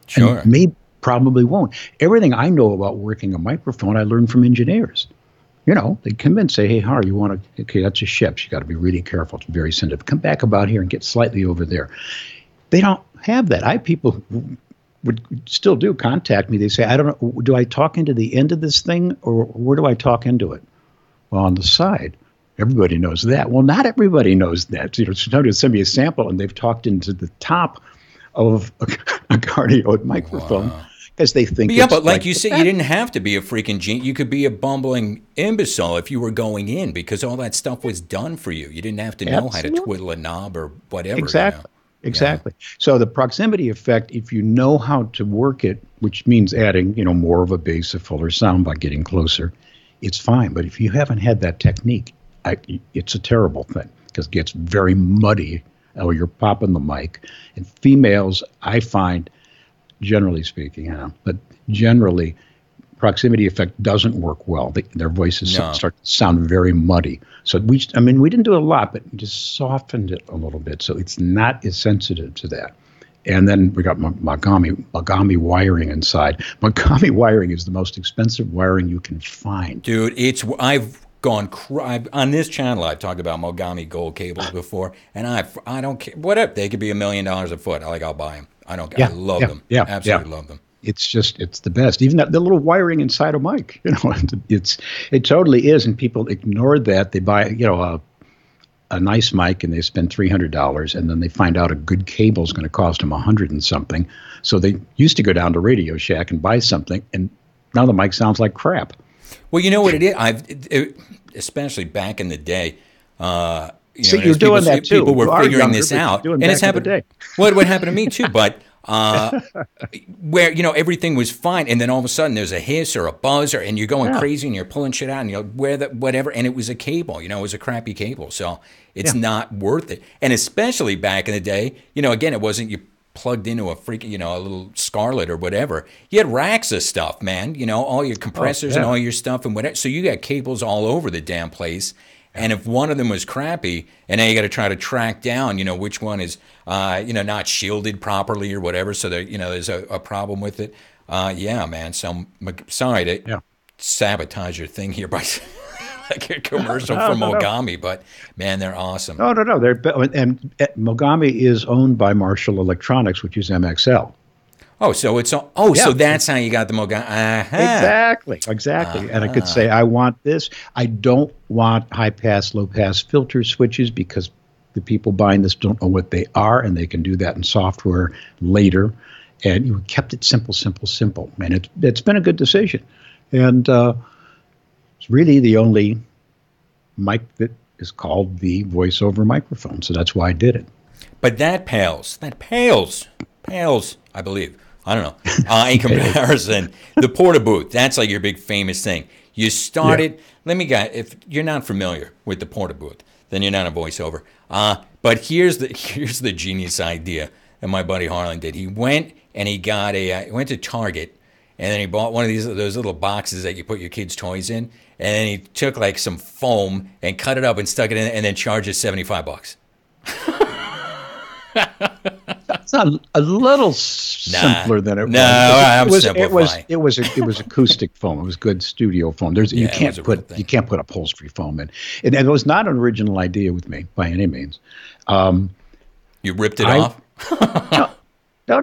Sure. And probably won't. Everything I know about working a microphone, I learned from engineers. They come in and say, hey, Har, you want to, okay, that's a ship. You got to be really careful. It's very sensitive. Come back about here and get slightly over there. They don't have that. I have people who would still do contact me. They say, I don't know, do I talk into the end of this thing or where do I talk into it? Well, on the side. Everybody knows that. Well, not everybody knows that. Somebody send me a sample and they've talked into the top of a cardioid microphone. Wow. Because they think but like you said, you didn't have to be a freaking genius. You could be a bumbling imbecile if you were going in because all that stuff was done for you. You didn't have to know how to twiddle a knob or whatever. Exactly. So the proximity effect, if you know how to work it, which means adding, more of a bass, a fuller sound by getting closer, it's fine. But if you haven't had that technique, it's a terrible thing because it gets very muddy. Oh, you're popping the mic. And females, I find, generally speaking, but generally, proximity effect doesn't work well. Their voices start to sound very muddy. So we didn't do it a lot, but we just softened it a little bit, so it's not as sensitive to that. And then we got Mogami wiring inside. Mogami wiring is the most expensive wiring you can find. Dude, I've gone on this channel. I've talked about Mogami Gold cables before, and I don't care. Whatever, they could be $1 million a foot. I'll buy them. I don't care. I love them. Absolutely love them. It's the best. Even the little wiring inside a mic, it totally is. And people ignore that. They buy, a nice mic and they spend $300 and then they find out a good cable is going to cost them $100 and something. So they used to go down to Radio Shack and buy something, and now the mic sounds like crap. Well, you know what it is? Especially back in the day, so you're doing that too. People were figuring this out, and it's happened. What happened to me too? But where everything was fine, and then all of a sudden there's a hiss or a buzz, and you're going crazy, and you're pulling shit out, and whatever, and it was a cable. It was a crappy cable, so it's not worth it. And especially back in the day, again, it wasn't you plugged into a freaking, a little Scarlett or whatever. You had racks of stuff, man. All your compressors and all your stuff and whatever. So you got cables all over the damn place. And if one of them was crappy, and now you got to try to track down, which one is, not shielded properly or whatever, so that there's a problem with it. Man. So sorry to sabotage your thing here by like a commercial from Mogami, but man, they're awesome. No. And Mogami is owned by Marshall Electronics, which is MXL. Oh, so it's so that's how you got the Mogami. Exactly. And I could say, I want this. I don't want high pass, low pass filter switches because the people buying this don't know what they are, and they can do that in software later. And you kept it simple. And it's been a good decision. And it's really the only mic that is called the voiceover microphone. So that's why I did it. But that pales, I believe. I don't know. In comparison, the porta booth, that's like your big famous thing. You started, if you're not familiar with the porta booth, then you're not a voiceover. But here's the genius idea that my buddy Harlan did. He went and he got he went to Target, and then he bought one of those little boxes that you put your kids' toys in, and then he took like some foam and cut it up and stuck it in, and then charged us $75. It's not a little simpler than it was. No, I'm simplifying. It was acoustic foam. It was good studio foam. You can't put upholstery foam in. And it was not an original idea with me by any means. You ripped it off? No,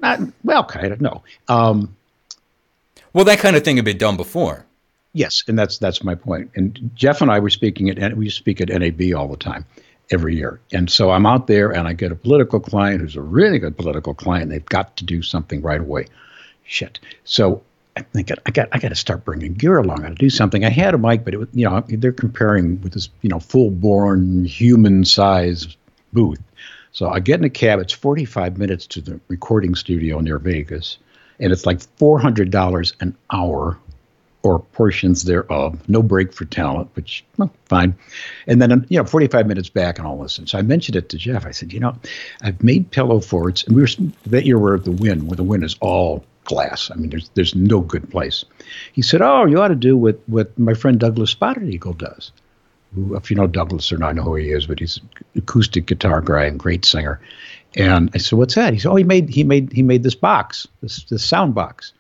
kind of. No. Well, that kind of thing had been done before. Yes, and that's my point. And Jeff and I were speaking we speak at NAB all the time, every year. And so I'm out there and I get a political client who's a really good political client. And they've got to do something right away. Shit. So I'm thinking, I got to start bringing gear along. I got to do something. I had a mic, but it was, they're comparing with this, full-born human-sized booth. So I get in a cab. It's 45 minutes to the recording studio near Vegas. And it's like $400 an hour or portions thereof. No break for talent, which, well, fine. And then, 45 minutes back and all this. And so I mentioned it to Jeff. I said, I've made pillow forts, and that you're aware of the Wynn, where the Wynn is all glass. I mean, there's no good place. He said, oh, you ought to do what my friend Douglas Spotted Eagle does. Who, if you know Douglas or not, I know who he is, but he's an acoustic guitar guy and great singer. And I said, what's that? He said, oh, he made this box, this sound box.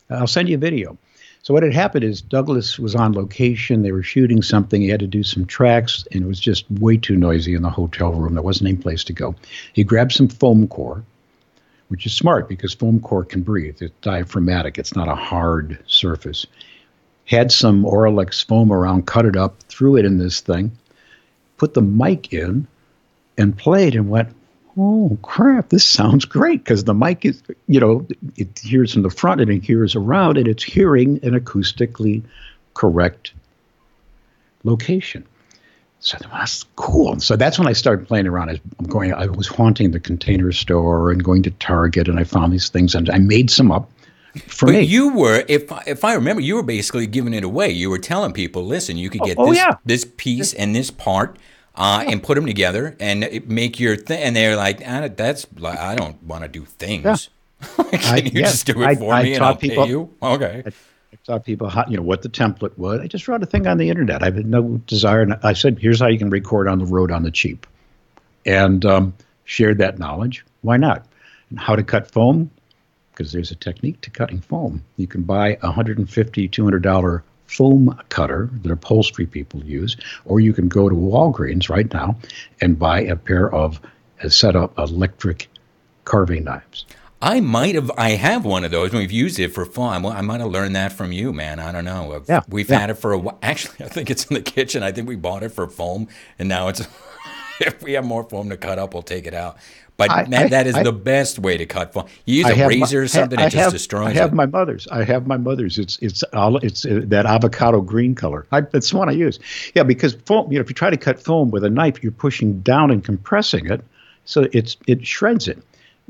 I'll send you a video. So what had happened is Douglas was on location. They were shooting something. He had to do some tracks, and it was just way too noisy in the hotel room. There wasn't any place to go. He grabbed some foam core, which is smart because foam core can breathe. It's diaphragmatic. It's not a hard surface. Had some Oralex foam around, cut it up, threw it in this thing, put the mic in, and played and went, oh, crap, this sounds great, because the mic is, it hears from the front and it hears around, and it's hearing an acoustically correct location. So that's cool. And so that's when I started playing around. I was haunting the Container Store and going to Target, and I found these things, and I made some up. But you were, if I remember, you were basically giving it away. You were telling people, listen, you could get this piece and this part and put them together and make your thing. And they're like, I don't want to do things. Yeah. Can you just do it for me and I'll pay you? Okay. I taught people how, what the template was. I just wrote a thing on the internet. I had no desire. And I said, here's how you can record on the road on the cheap. And shared that knowledge. Why not? And how to cut foam. Because there's a technique to cutting foam. You can buy a $150, $200 foam cutter that upholstery people use, or you can go to Walgreens right now and buy a set of electric carving knives. I have one of those. We've used it for fun. I might have learned that from you, man. I don't know. We've had it for a while. Actually, I think it's in the kitchen. I think we bought it for foam, and now it's. If we have more foam to cut up, we'll take it out. But that is the best way to cut foam. You use a razor or something, it just destroys it. I have my mother's. It's that avocado green color. That's the one I use. Yeah, because foam. If you try to cut foam with a knife, you're pushing down and compressing it, so it shreds it.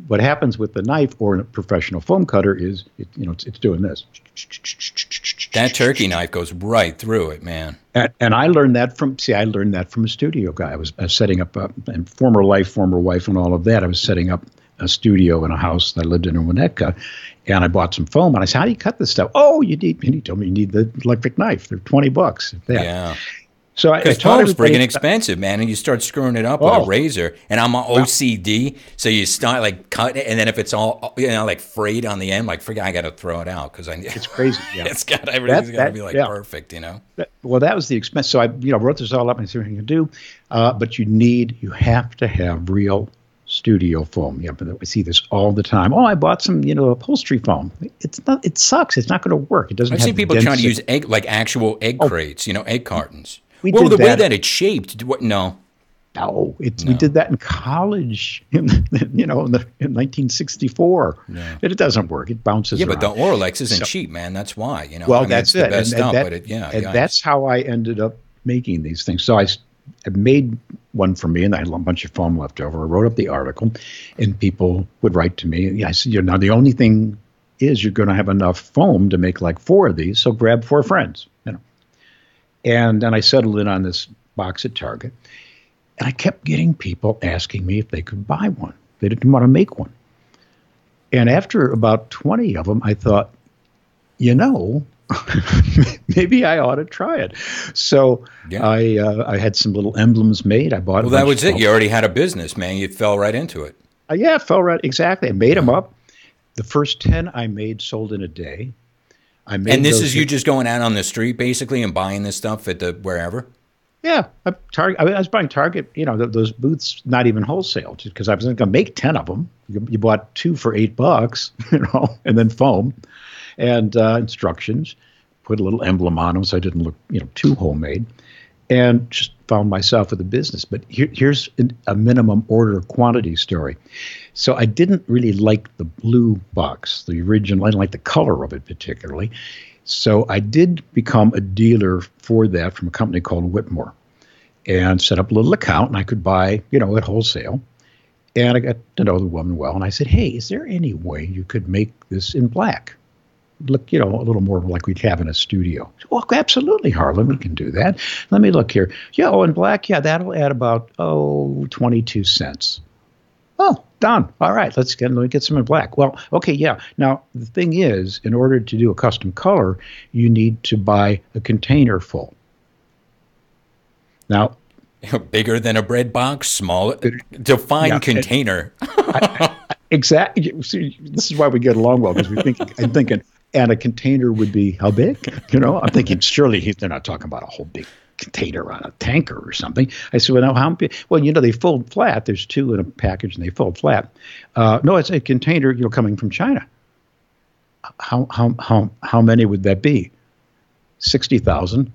What happens with the knife or a professional foam cutter is, it's doing this. That turkey knife goes right through it, man. And I learned that from a studio guy. I was setting up and former wife and all of that. I was setting up a studio in a house that I lived in Winnetka, and I bought some foam. And I said, how do you cut this stuff? Oh, and he told me you need the electric knife. They're $20. Yeah. So because foam's friggin' expensive, man, and you start screwing it up with a razor. And I'm OCD, so you start like cutting it, and then if it's all like frayed on the end, like I got to throw it out because it's crazy. Yeah. Everything's got to be perfect, Well, that was the expense. So I wrote this all up and I said what you can do, but you have to have real studio foam. We see this all the time. Oh, I bought some upholstery foam. It sucks. It's not going to work. It doesn't. I've seen people trying to use actual egg crates, egg cartons. The way that it's shaped. No. We did that in college, in 1964. Yeah. It doesn't work. It bounces around. But the Oralex isn't cheap, man. That's why. That's it. The best stuff, that's how I ended up making these things. So I made one for me, and I had a bunch of foam left over. I wrote up the article, and people would write to me. I said, now the only thing is you're going to have enough foam to make like 4 of these, so grab 4 friends. And then I settled in on this box at Target. And I kept getting people asking me if they could buy one. They didn't want to make one. And after about 20 of them, I thought, maybe I ought to try it. So I had some little emblems made. I bought. Well, that was it. You already had a business, man. You fell right into it. Yeah, I fell right. Exactly. I made them up. The first 10 I made sold in a day. And this is you just going out on the street basically and buying this stuff at the wherever? Yeah, I was buying Target, those booths, not even wholesale, because I was going to make 10 of them. You bought 2 for $8, and then foam and instructions, put a little emblem on them so I didn't look, too homemade, and just found myself with a business. But here's a minimum order quantity story. So I didn't really like the blue box, the original. I didn't like the color of it particularly. So I did become a dealer for that from a company called Whitmore and set up a little account, and I could buy, at wholesale. And I got to know the woman well. And I said, hey, is there any way you could make this in black? Look, a little more like we'd have in a studio. Well, absolutely, Harlan, we can do that. Let me look here. Yeah, in black, yeah, that'll add about, 22 cents. Oh, done. All right, let me get some in black. Well, okay, yeah. Now, the thing is, in order to do a custom color, you need to buy a container full. Now, bigger than a bread box, small. Define container. Exactly. See, this is why we get along well, because I'm thinking, and a container would be how big? I'm thinking surely they're not talking about a whole big container on a tanker or something. I said, well, now how big? Well, they fold flat. There's 2 in a package, and they fold flat. No, it's a container, coming from China. How many would that be? 60,000.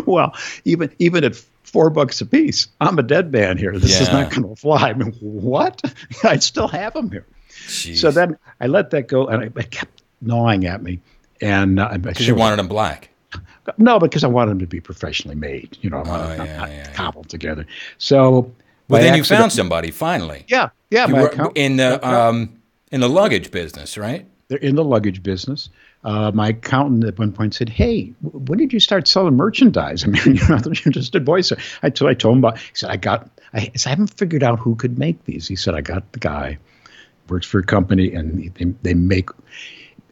Well, even at $4 a piece, I'm a dead man here. This is not going to fly. I mean, what? I still have them here. Jeez. So then I let that go, and it kept gnawing at me. And because you wanted them black. No, because I wanted them to be professionally made. I wanted them cobbled together. So, well, then you found somebody finally. Yeah. You were in the luggage business, right? They're in the luggage business. My accountant at one point said, hey, when did you start selling merchandise? I mean, you just did voiceover. I told him about, he said, I haven't figured out who could make these. He said, I got the guy, works for a company, and they make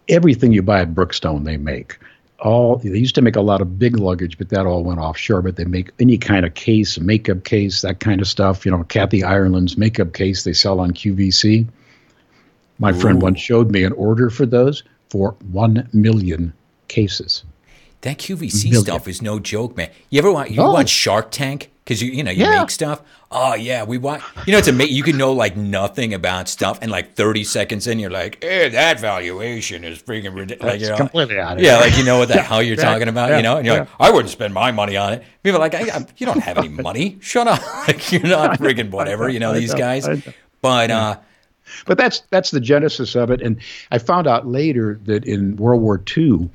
everything you buy at Brookstone, they make. They used to make a lot of big luggage, but that all went offshore. But they make any kind of case, a makeup case, that kind of stuff. Kathy Ireland's makeup case they sell on QVC. My friend once showed me an order for those for 1 million cases. That QVC stuff is no joke, man. You ever watch Shark Tank? Because you make stuff. Oh yeah, we watch. It's amazing. You can know like nothing about stuff, and like 30 seconds in, you're like, that valuation is freaking ridiculous. It's completely out of it. Yeah, like what the hell you're talking about, and you're like, I wouldn't spend my money on it. People are like, you don't have any money. Shut up. Like you're not freaking whatever. These guys. But that's the genesis of it. And I found out later that in World War II,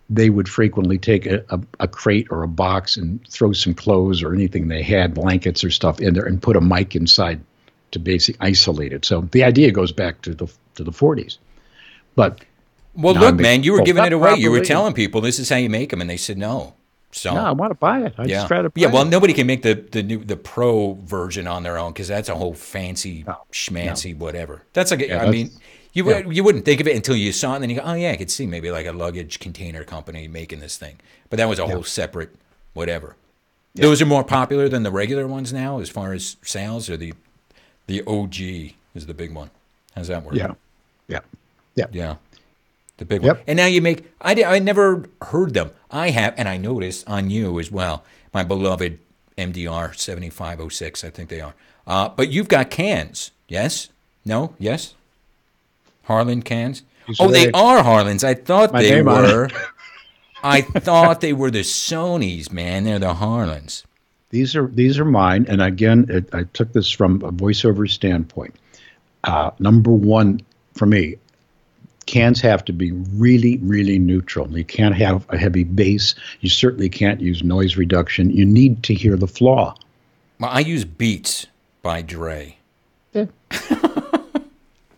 they would frequently take a crate or a box and throw some clothes or anything they had, blankets or stuff in there, and put a mic inside to basically isolate it. So the idea goes back to the 40s. But look, man, you were giving it away. You were telling people this is how you make them, and they said no. So no, I want to buy it. I just try to buy well, nobody can make the pro version on their own because that's a whole fancy schmancy whatever. That's like you wouldn't think of it until you saw it, and then you go, oh yeah, I could see maybe like a luggage container company making this thing. But that was a whole separate whatever. Yeah. Those are more popular than the regular ones now as far as sales, or the OG is the big one. How's that work? Yeah. The big one. And now you make, I never heard them. I have, and I noticed on you as well, my beloved MDR 7506, I think they are. But you've got cans, yes? No? Yes? Harlan cans? They are Harlans. I thought they were. I thought they were the Sonys, man. They're the Harlans. These are mine, and again, I took this from a voiceover standpoint. Number one, for me, cans have to be really, really neutral. You can't have a heavy bass. You certainly can't use noise reduction. You need to hear the flaw. Well, I use Beats by Dre. Yeah.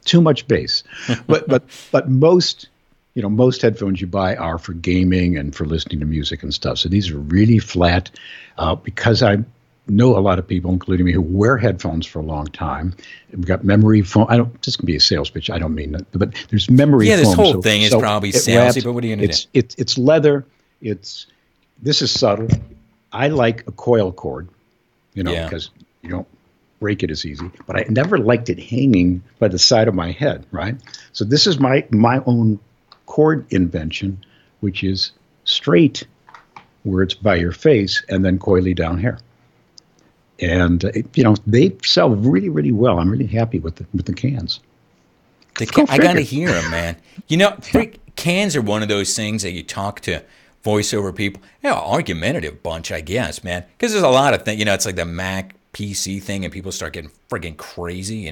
Too much bass. But most headphones you buy are for gaming and for listening to music and stuff. So these are really flat because I know a lot of people, including me, who wear headphones for a long time. We've got memory foam. This can be a sales pitch. I don't mean that, but there's memory foam. Yeah, this whole thing is probably salesy, but what are you going to do? It's leather. This is subtle. I like a coil cord, because you don't break it as easy. But I never liked it hanging by the side of my head, right? So this is my own cord invention, which is straight, where it's by your face, and then coily down here. And they sell really, really well. I'm really happy with the cans. I gotta hear them, man. Cans are one of those things that you talk to voiceover people. Argumentative bunch, I guess, man. Because there's a lot of things. It's like the Mac PC thing, and people start getting friggin' crazy.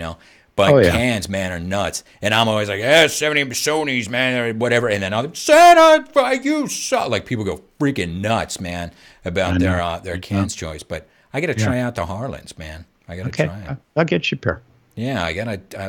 But cans, man, are nuts. And I'm always like, 70 Sonys, man, or whatever. And then I'll say, you suck. Like people go freaking nuts, man, about their cans choice. But I got to try out the Harlans, man. I gotta Okay, try it. I'll get you a pair. Yeah,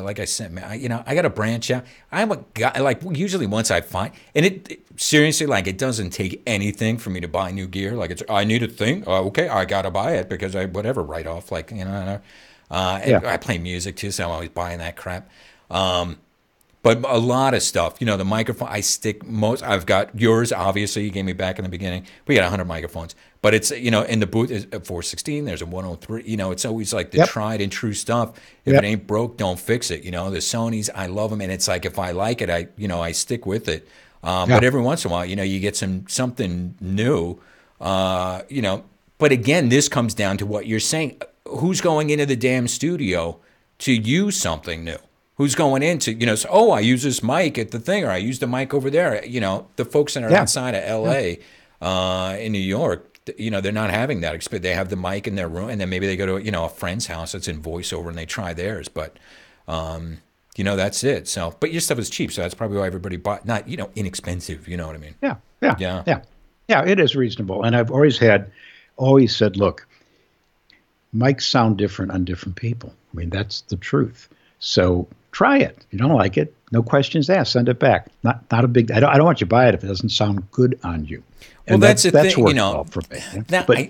like I said, man, I gotta branch out. I'm a guy, like, usually once I find, and seriously, like, it doesn't take anything for me to buy new gear. Like, I need a thing. Okay, I gotta buy it because write off, like, I play music too, so I'm always buying that crap. But a lot of stuff, the microphone, I've got yours, obviously, you gave me back in the beginning. We got 100 microphones. But it's, in the booth, is a 416, there's a 103, it's always like the tried and true stuff. If it ain't broke, don't fix it. The Sonys, I love them. And it's like, if I like it, I stick with it. But every once in a while, you get something new, But again, this comes down to what you're saying. Who's going into the damn studio to use something new? Who's going into, I use this mic at the thing, or I use the mic over there. The folks that are outside of L.A., in New York, they're not having that experience. They have the mic in their room, and then maybe they go to, a friend's house that's in voiceover, and they try theirs. But, that's it. So, but your stuff is cheap, so that's probably why everybody bought, not, inexpensive, you know what I mean? Yeah, it is reasonable. And I've always said, look, mics sound different on different people. I mean, that's the truth. So try it. If you don't like it, no questions asked. Send it back. Not a big. I don't want you to buy it if it doesn't sound good on you. And well, that's the thing, worked well for me.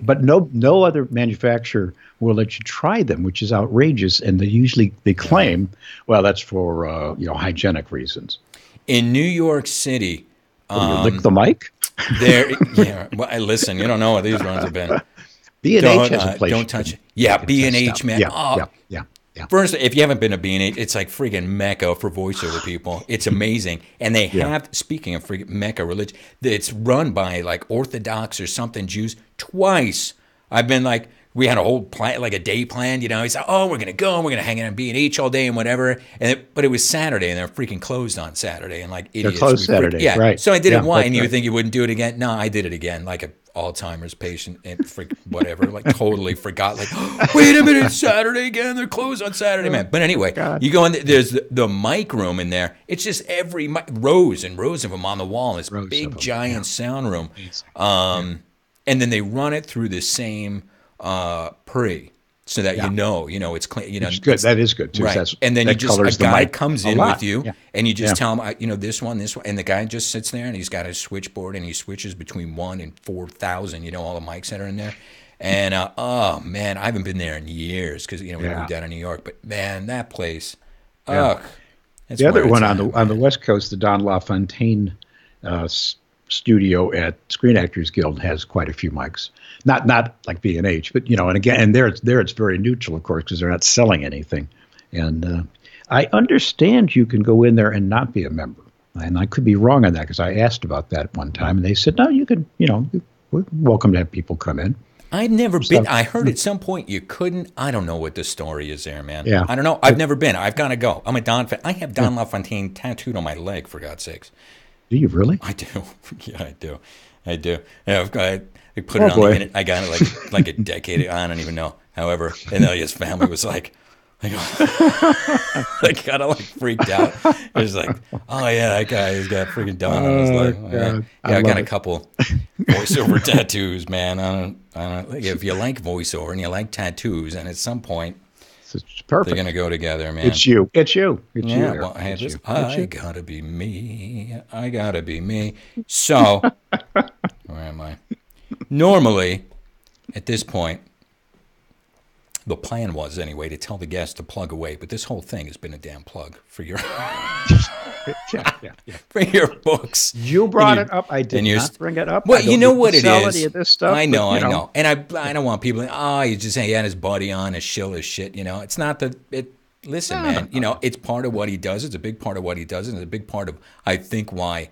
But no other manufacturer will let you try them, which is outrageous. And they claim, well, that's for hygienic reasons. In New York City, you lick the mic. Well, listen, you don't know what these runs have been. B&H has a place. Don't touch it. Yeah, B&H, man. Yeah. First, if you haven't been to B&H, it's like freaking Mecca for voiceover people. It's amazing. And they have, speaking of freaking Mecca religion, it's run by like Orthodox or something Jews twice. I've been like, we had a whole plan, like a day planned, He's like, we're going to go and we're going to hang out at B&H all day and whatever. But it was Saturday and they're freaking closed on Saturday. And like idiots. They're closed Saturday, right. So I did it once and you would think you wouldn't do it again. No, I did it again, like a Alzheimer's patient and whatever, like totally forgot, like, wait a minute, Saturday again, they're closed on Saturday, man. But anyway, you go in, there's the mic room in there. It's just every rows and rows of them on the wall. This big giant sound room. And then they run it through the same pre, so that it's clean. It's good. That is good too. Right. And then a guy comes in with you, and you just tell him, this one, and the guy just sits there, and he's got his switchboard, and he switches between 1 and 4,000. All the mics that are in there. And man, I haven't been there in years because we moved out of New York. But man, that place. The other one on the West Coast, the Don LaFontaine studio at Screen Actors Guild has quite a few mics. Not like B&H, but and there it's very neutral, of course, because they're not selling anything. And I understand you can go in there and not be a member, and I could be wrong on that because I asked about that one time, and they said no, you could. We're welcome to have people come in. I've never been. I heard at some point you couldn't. I don't know what the story is there, man. Yeah. I don't know. I've never been. I've got to go. I'm a Don fan. I have Don LaFontaine tattooed on my leg, for God's sakes. Do you really? I do. Yeah, I do. Yeah, I put it on the internet. I got it like a decade. I don't even know. However, and then his family was like kind of like freaked out. It was like, oh yeah, that guy has got freaking Don on his leg. I got a couple voiceover tattoos, man. I don't. If you like voiceover and you like tattoos, and at some point, it's perfect. They're gonna go together, man. It's you. Well, I gotta be me. I gotta be me. So, where am I? Normally, at this point, the plan was anyway to tell the guest to plug away, but this whole thing has been a damn plug for your for your books. You brought it up. I did not bring it up. Well, you know what it is. Of this stuff, I know. And I don't want people. You just say he had his buddy on, his shill his shit. It's not that. Listen, man. It's part of what he does. It's a big part of what he does, and it's a big part of I think why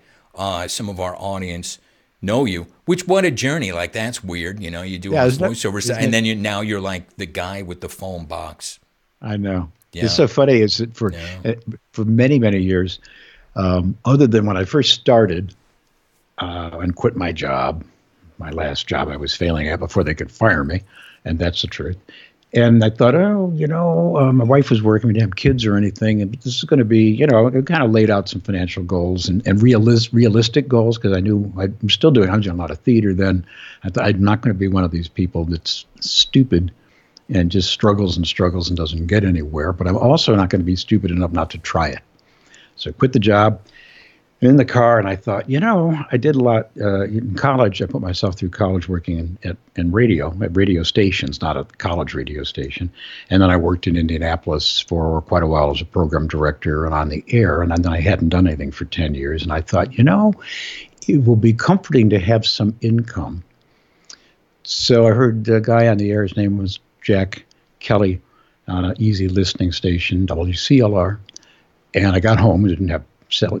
some of our audience know you. Which what a journey! Like that's weird. You do all this voiceover stuff, and then you're like the guy with the phone box. I know. Yeah. It's so funny. Is that for many years, other than when I first started and quit my job, my last job I was failing at before they could fire me, and that's the truth. And I thought, my wife was working. We didn't have kids or anything, and this is going to be, it kind of laid out some financial goals and realistic goals because I knew I'm still doing. I was doing a lot of theater then. I thought I'm not going to be one of these people that's stupid and just struggles and struggles and doesn't get anywhere. But I'm also not going to be stupid enough not to try it. So I quit the job in the car, and I thought, I did a lot in college. I put myself through college working in radio, at radio stations, not a college radio station. And then I worked in Indianapolis for quite a while as a program director and on the air. And then I hadn't done anything for 10 years. And I thought, it will be comforting to have some income. So I heard a guy on the air, his name was Jack Kelly, on an easy listening station, WCLR. And I got home, we didn't have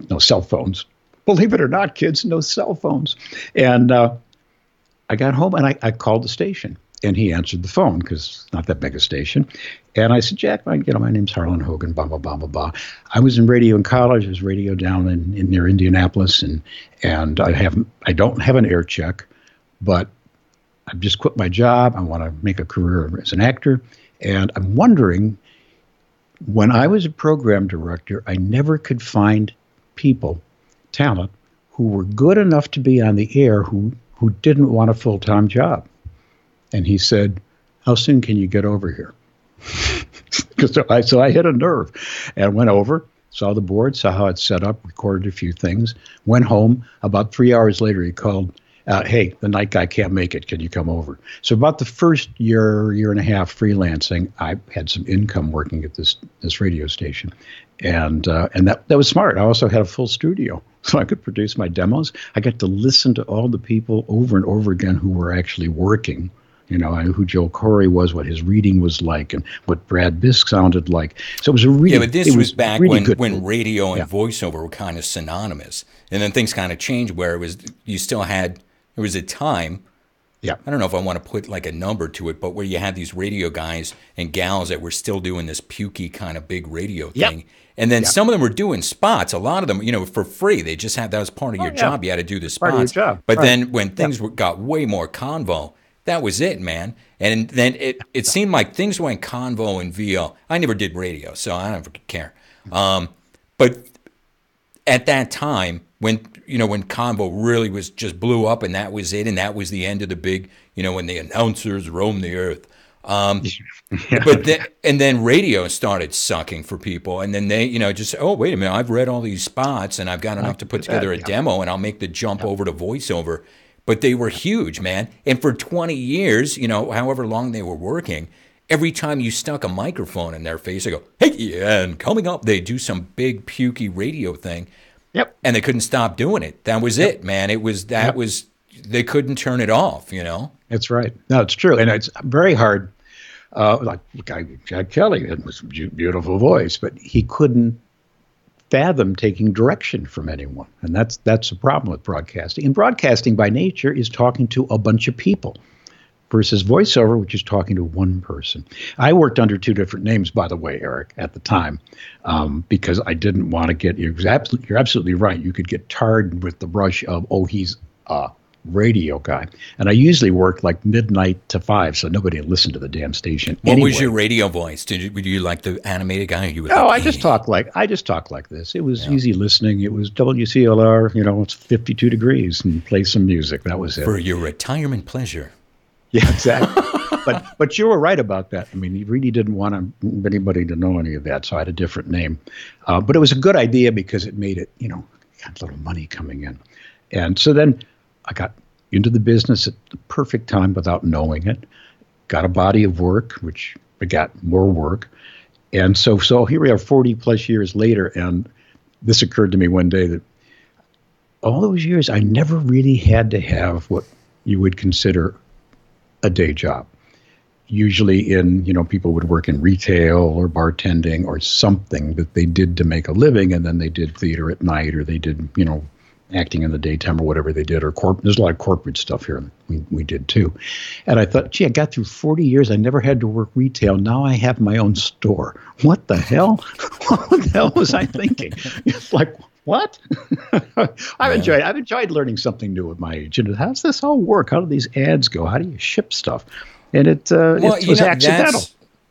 no cell phones. Believe it or not, kids, no cell phones. And I got home and I called the station. And he answered the phone because it's not that big a station. And I said, Jack, my name's Harlan Hogan, blah, blah, blah, blah, blah. I was in radio in college. I was radio down in near Indianapolis. And I don't have an air check, but I've just quit my job. I want to make a career as an actor. And I'm wondering, when I was a program director, I never could find talent, who were good enough to be on the air who didn't want a full-time job. And he said, how soon can you get over here? So I hit a nerve and went over, saw the board, saw how it's set up, recorded a few things, went home. About 3 hours later, he called, hey, the night guy can't make it. Can you come over? So about the first year and a half freelancing, I had some income working at this radio station. And that was smart. I also had a full studio, so I could produce my demos. I got to listen to all the people over and over again who were actually working. I knew who Joe Corey was, what his reading was like, and what Brad Bisk sounded like. So it was a really but this was back really when radio and voiceover were kind of synonymous, and then things kind of changed where there was a time. Yeah. I don't know if I want to put like a number to it, but where you had these radio guys and gals that were still doing this pukey kind of big radio thing. Yep. And then some of them were doing spots. A lot of them, for free. They just had, that was part of your job. You had to do the spots. Part of your job. But then when things got way more convo, that was it, man. And then it seemed like things went convo and VO. I never did radio, so I never care. But at that time, when convo really was just blew up and that was it, and that was the end of the big, when the announcers roam the earth. But then radio started sucking for people, and then they, just, oh, wait a minute, I've read all these spots and I've got enough to put together a demo and I'll make the jump over to voiceover. But they were huge, man. And for 20 years, however long they were working, every time you stuck a microphone in their face, they go, hey, and coming up, they do some big pukey radio thing. Yep. And they couldn't stop doing it. That was it, man. They couldn't turn it off, That's right. No, it's true. And it's very hard. Like Jack Kelly had a beautiful voice, but he couldn't fathom taking direction from anyone. And that's the problem with broadcasting. And broadcasting by nature is talking to a bunch of people versus voiceover, which is talking to one person. I worked under two different names, by the way, Eric, at the time, because I didn't want to get, you're absolutely right. You could get tarred with the brush of, oh, he's a radio guy. And I usually worked like midnight to 5, so nobody would listen to the damn station. What was your radio voice? Were you like the animated guy? Or you no, I just talk like this. It was easy listening. It was WCLR, it's 52 degrees and play some music. That was it. For your retirement pleasure. Yeah, exactly. but you were right about that. I mean, he really didn't want anybody to know any of that, so I had a different name. But it was a good idea because it made it, got a little money coming in. And so then I got into the business at the perfect time without knowing it, got a body of work, which begat more work. And so here we are 40 plus years later, and this occurred to me one day that all those years I never really had to have what you would consider a day job. Usually people would work in retail or bartending or something that they did to make a living, and then they did theater at night, or they did, acting in the daytime or whatever they did, or there's a lot of corporate stuff here we did too. And I thought, gee, I got through 40 years. I never had to work retail. Now I have my own store. What the hell? What the hell was I thinking? It's like, what? I've enjoyed learning something new at my age. And how does this all work? How do these ads go? How do you ship stuff? And it was accidental.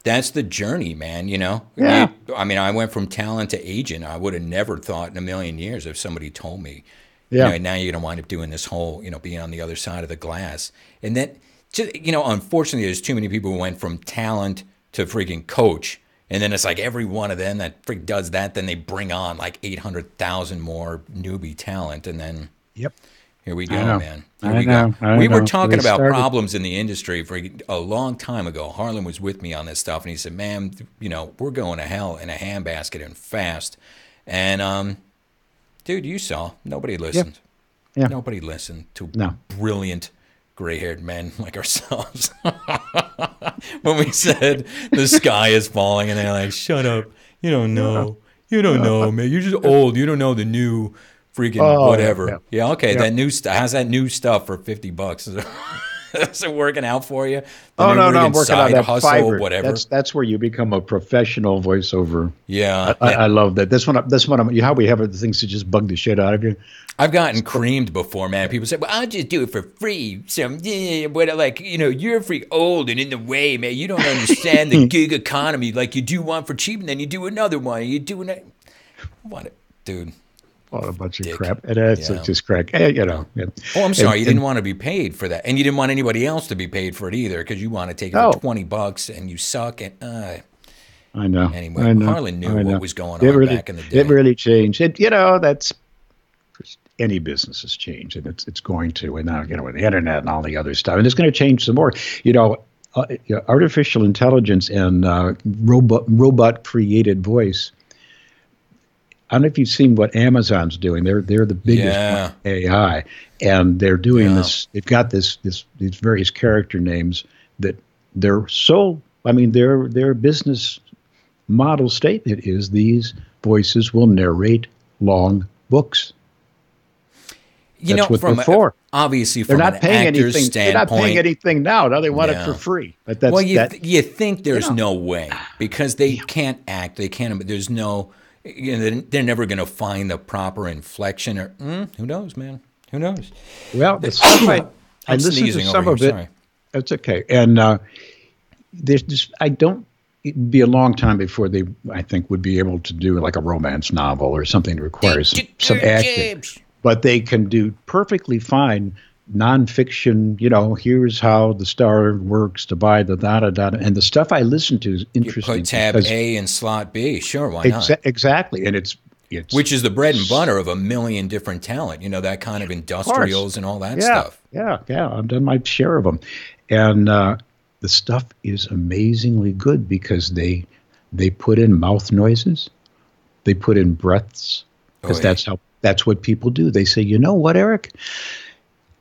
That's the journey, man, Yeah. I went from talent to agent. I would have never thought in a million years if somebody told me, yeah. Now you're going to wind up doing this whole, being on the other side of the glass. And then just, unfortunately, there's too many people who went from talent to freaking coach. And then it's like every one of them that freak does that, then they bring on like 800,000 more newbie talent. And then here we go, man. Here we go. We were talking about problems in the industry for a long time ago. Harlan was with me on this stuff, and he said, man, we're going to hell in a handbasket and fast. And, dude, you saw. Nobody listened. Yeah. Nobody listened to brilliant gray-haired men like ourselves. When we said the sky is falling, and they're like, shut up. You don't know. You don't know, man. You're just old. You don't know the new freaking whatever. Yeah, okay. That new how's that new stuff for $50? Is it working out for you? No, I'm working on that hustle, Fiverr. Whatever. That's where you become a professional voiceover. Yeah, I love that. That's how we have the things that just bug the shit out of you. I've gotten creamed before, man. People say, well, I'll just do it for free. So, you're freak old and in the way, man. You don't understand the gig economy. Like, you do one for cheap, and then you do another one. You do another. What, dude? What a bunch of crap. And it's just crack. Oh, I'm sorry. You didn't want to be paid for that. And you didn't want anybody else to be paid for it either, because you want to take it for $20 and you suck. And I know. Anyway, Harlan knew what was going on back in the day. It really changed. That's any business has changed, and it's going to. And now, with the internet and all the other stuff, and it's going to change some more. Artificial intelligence and robot created voice. I don't know if you've seen what Amazon's doing. They're the biggest AI, and they're doing this. They've got these various character names that they're so. I mean, their business model statement is these voices will narrate long books. That's what they're for. Obviously, from an actor's standpoint, they're not paying anything now. Now they want it for free. But that's you think there's no way, because they can't act. They can't. There's no. They're never going to find the proper inflection, or who knows, man? Who knows? Well, the stuff I listened to some of it. Sorry. That's okay. And there's just it would be a long time before they, I think, would be able to do like a romance novel or something that requires some acting. But they can do perfectly fine nonfiction. Here's how the star works to buy the da-da-da. And the stuff I listen to is interesting. You put tab A in slot B. Sure, why not? Exactly. And it's which is the bread and butter of a million different talent. That kind of industrials and all that stuff. Yeah. I've done my share of them. And the stuff is amazingly good because they put in mouth noises. They put in breaths, because that's what people do. They say, you know what, Eric?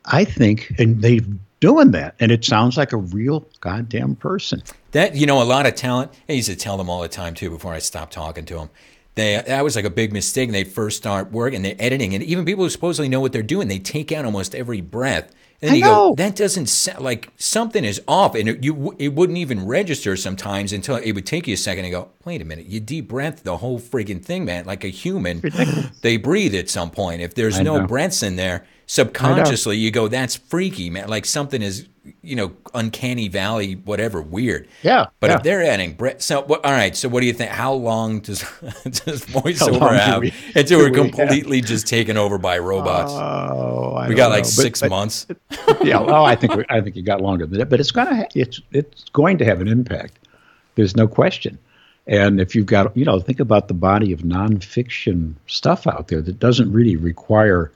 I think, and they're doing that, and it sounds like a real goddamn person. That, a lot of talent, I used to tell them all the time, too, before I stopped talking to them. That was like a big mistake. They first start work, and they're editing, and even people who supposedly know what they're doing, they take out almost every breath. And then you go, that doesn't sound like something is off. And it wouldn't even register sometimes until it would take you a second and go, wait a minute, you deep breath the whole friggin' thing, man. Like a human, they breathe at some point. If there's no breaths in there, subconsciously you go, that's freaky, man. Like something is, uncanny valley, whatever, weird. Yeah. But if they're adding breath, all right. So what do you think? How long does voiceover have until we're completely just taken over by robots? We got like 6 months. I think you got longer than that. But it's going to have an impact. There's no question. And if you've got, think about the body of nonfiction stuff out there that doesn't really require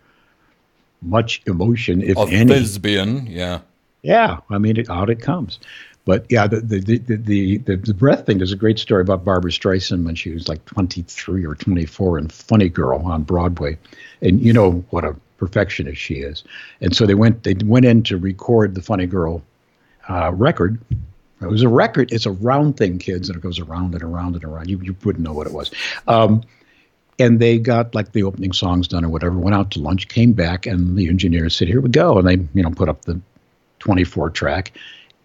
much emotion, if any. Lesbian, yeah. Yeah, I mean, out it comes. But yeah, the breath thing. There's a great story about Barbra Streisand when she was like 23 or 24 in Funny Girl on Broadway, and you know what a perfectionist she is. And so they went in to record the Funny Girl record. It was a record. It's a round thing, kids, and it goes around and around and around. You wouldn't know what it was. And they got like the opening songs done or whatever. Went out to lunch, came back, and the engineers said, "Here we go." And they put up the 24 track,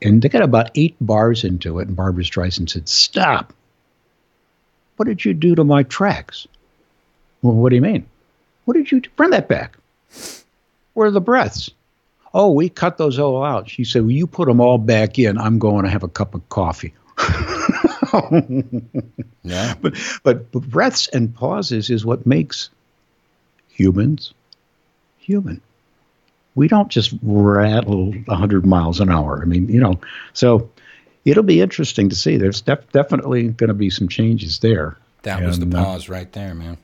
and they got about 8 bars into it, and Barbra Streisand said, "Stop. What did you do to my tracks?" "Well, what do you mean?" "What did you do? Run that back. Where are the breaths?" "Oh, we cut those all out." She said, "Well, you put them all back in. I'm going to have a cup of coffee." Yeah. But breaths and pauses is what makes humans human. we don't just rattle 100 miles an hour. I mean, so it'll be interesting to see. There's definitely going to be some changes there. That was the pause right there, man.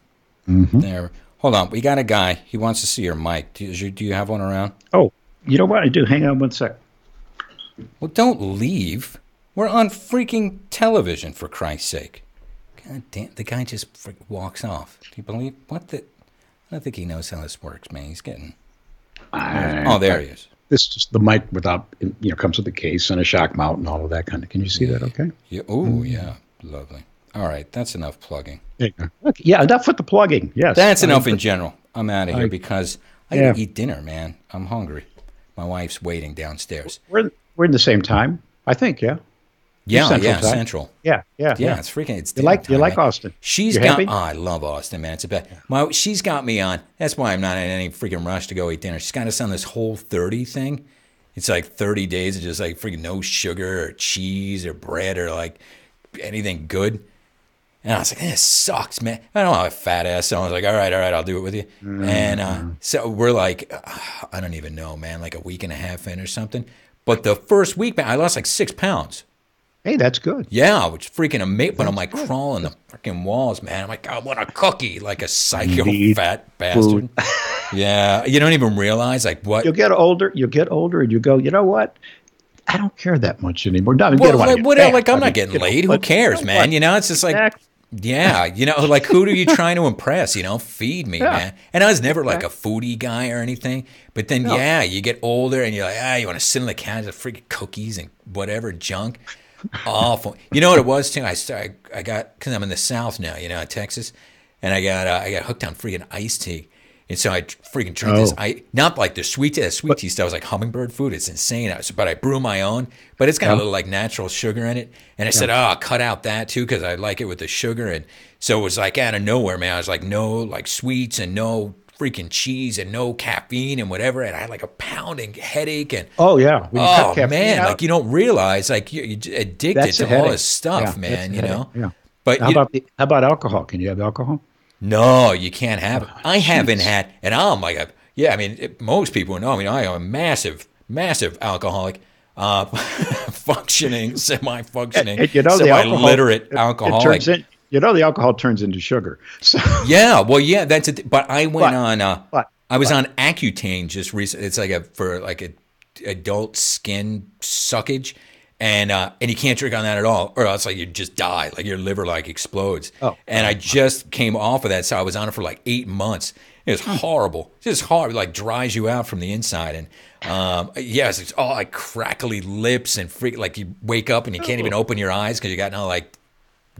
Mm-hmm. There. Hold on. We got a guy. He wants to see your mic. Do you have one around? Oh, you know what? I do. Hang on one sec. Well, don't leave. We're on freaking television, for Christ's sake. God damn. The guy just walks off. Do you believe? I don't think he knows how this works, man. He's getting... Oh, there he is. This is just the mic without, comes with a case and a shock mount and all of that kind of. Can you see that? Okay. Yeah. Oh, yeah. Lovely. All right. That's enough plugging. Yeah, enough with the plugging. Yes. That's enough in general. I'm out of here because I gotta eat dinner, man. I'm hungry. My wife's waiting downstairs. We're in the same time, I think. Yeah. Yeah. Central. Yeah. It's freaking. It's you like Austin? She's got. Oh, I love Austin, man. It's a bet. She's got me on. That's why I'm not in any freaking rush to go eat dinner. She's got us on this Whole30 thing. It's like 30 days of just like freaking no sugar or cheese or bread or like anything good. And I was like, this sucks, man. I don't have a fat ass, so I was like, all right, I'll do it with you. Mm-hmm. And so we're like, I don't even know, man, like a week and a half in or something. But the first week, man, I lost like 6 pounds. Hey, that's good. Yeah, which freaking amazing. But I'm like crawling the freaking walls, man. I'm like, I want a cookie, like a psycho fat bastard. Yeah, you don't even realize like what. You get older, and you go, you know what? I don't care that much anymore. No, I'm not getting laid. Who cares, man? It's just like, yeah, like who are you trying to impress? Feed me, man. And I was never like a foodie guy or anything. But then, you get older and you're like, you want to sit on the couch with freaking cookies and whatever junk. Awful. You know what it was too? I got, because I'm in the South now, Texas, and I got hooked on freaking iced tea. And so I freaking drank this. Not like the sweet tea stuff was like hummingbird food. It's insane. But I brew my own. But it's got a little like natural sugar in it. And I said, I'll cut out that too because I like it with the sugar. And so it was like out of nowhere, man. I was like, no like sweets and no freaking cheese and no caffeine and whatever. And I had like a pounding headache. And man, like you don't realize like you're addicted to all this stuff, man. Yeah. But how about alcohol? Can you have alcohol? No, you can't have it. I haven't had, and I'm like, most people know. I mean, I am a massive alcoholic, semi-functioning, semi-literate alcoholic. The alcohol turns into sugar. So. Yeah, that's it. But I went I was on Accutane just recently. It's like for adult skin suckage. And you can't drink on that at all, or else like you just die, like your liver like explodes. And I just came off of that, so I was on it for like 8 months. It was horrible, just horrible, like dries you out from the inside. And it's all like crackly lips and like you wake up and you can't even open your eyes because you got no like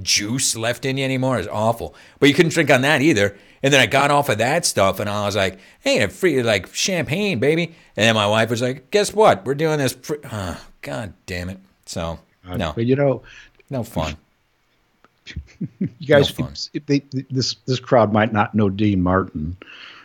juice left in you anymore. It's awful. But you couldn't drink on that either. And then I got off of that stuff, and I was like, hey, I'm free like champagne, baby. And then my wife was like, guess what? We're doing this. God damn it. So, no. But no fun. You guys, no fun. This crowd might not know Dean Martin.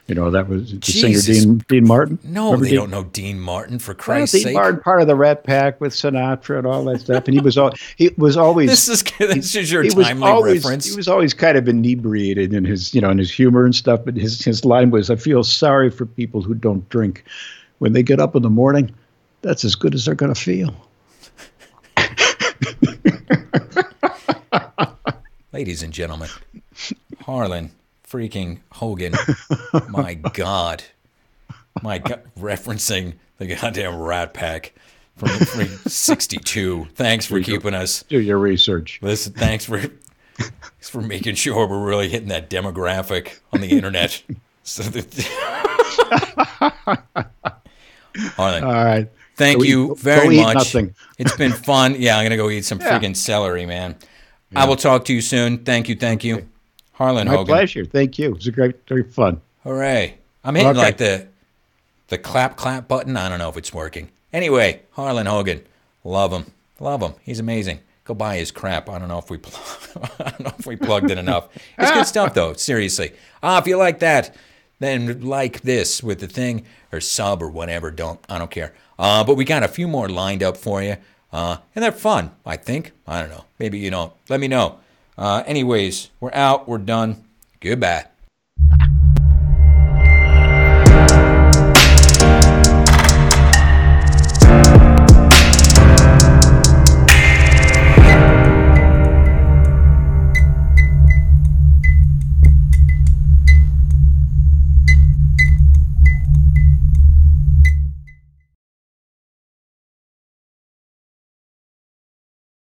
That was the singer Dean Martin. No, they don't know Dean Martin, for Christ's sake. Dean Martin, part of the Rat Pack with Sinatra and all that stuff. And he was always. This is your timely reference. He was always kind of inebriated in his, in his humor and stuff. But his line was, "I feel sorry for people who don't drink. When they get up in the morning, that's as good as they're going to feel." Ladies and gentlemen, Harlan freaking Hogan, my God, referencing the goddamn Rat Pack from 62. Thanks for keeping us. Do your research. Listen, thanks for making sure we're really hitting that demographic on the internet. Harlan, all right. Thank you very much. Nothing. It's been fun. Yeah, I'm gonna go eat some freaking celery, man. Yeah. I will talk to you soon. Thank you. Okay. Harlan Hogan. My pleasure. Thank you. It was very fun. Hooray. I'm hitting like the clap button. I don't know if it's working. Anyway, Harlan Hogan. Love him. He's amazing. Go buy his crap. I don't know if we plugged it enough. It's good stuff though. Seriously. If you like that, then like this with the thing or sub or whatever. I don't care. But we got a few more lined up for you. And they're fun, I think. I don't know. Maybe you don't. Let me know. Anyways, we're out. We're done. Goodbye.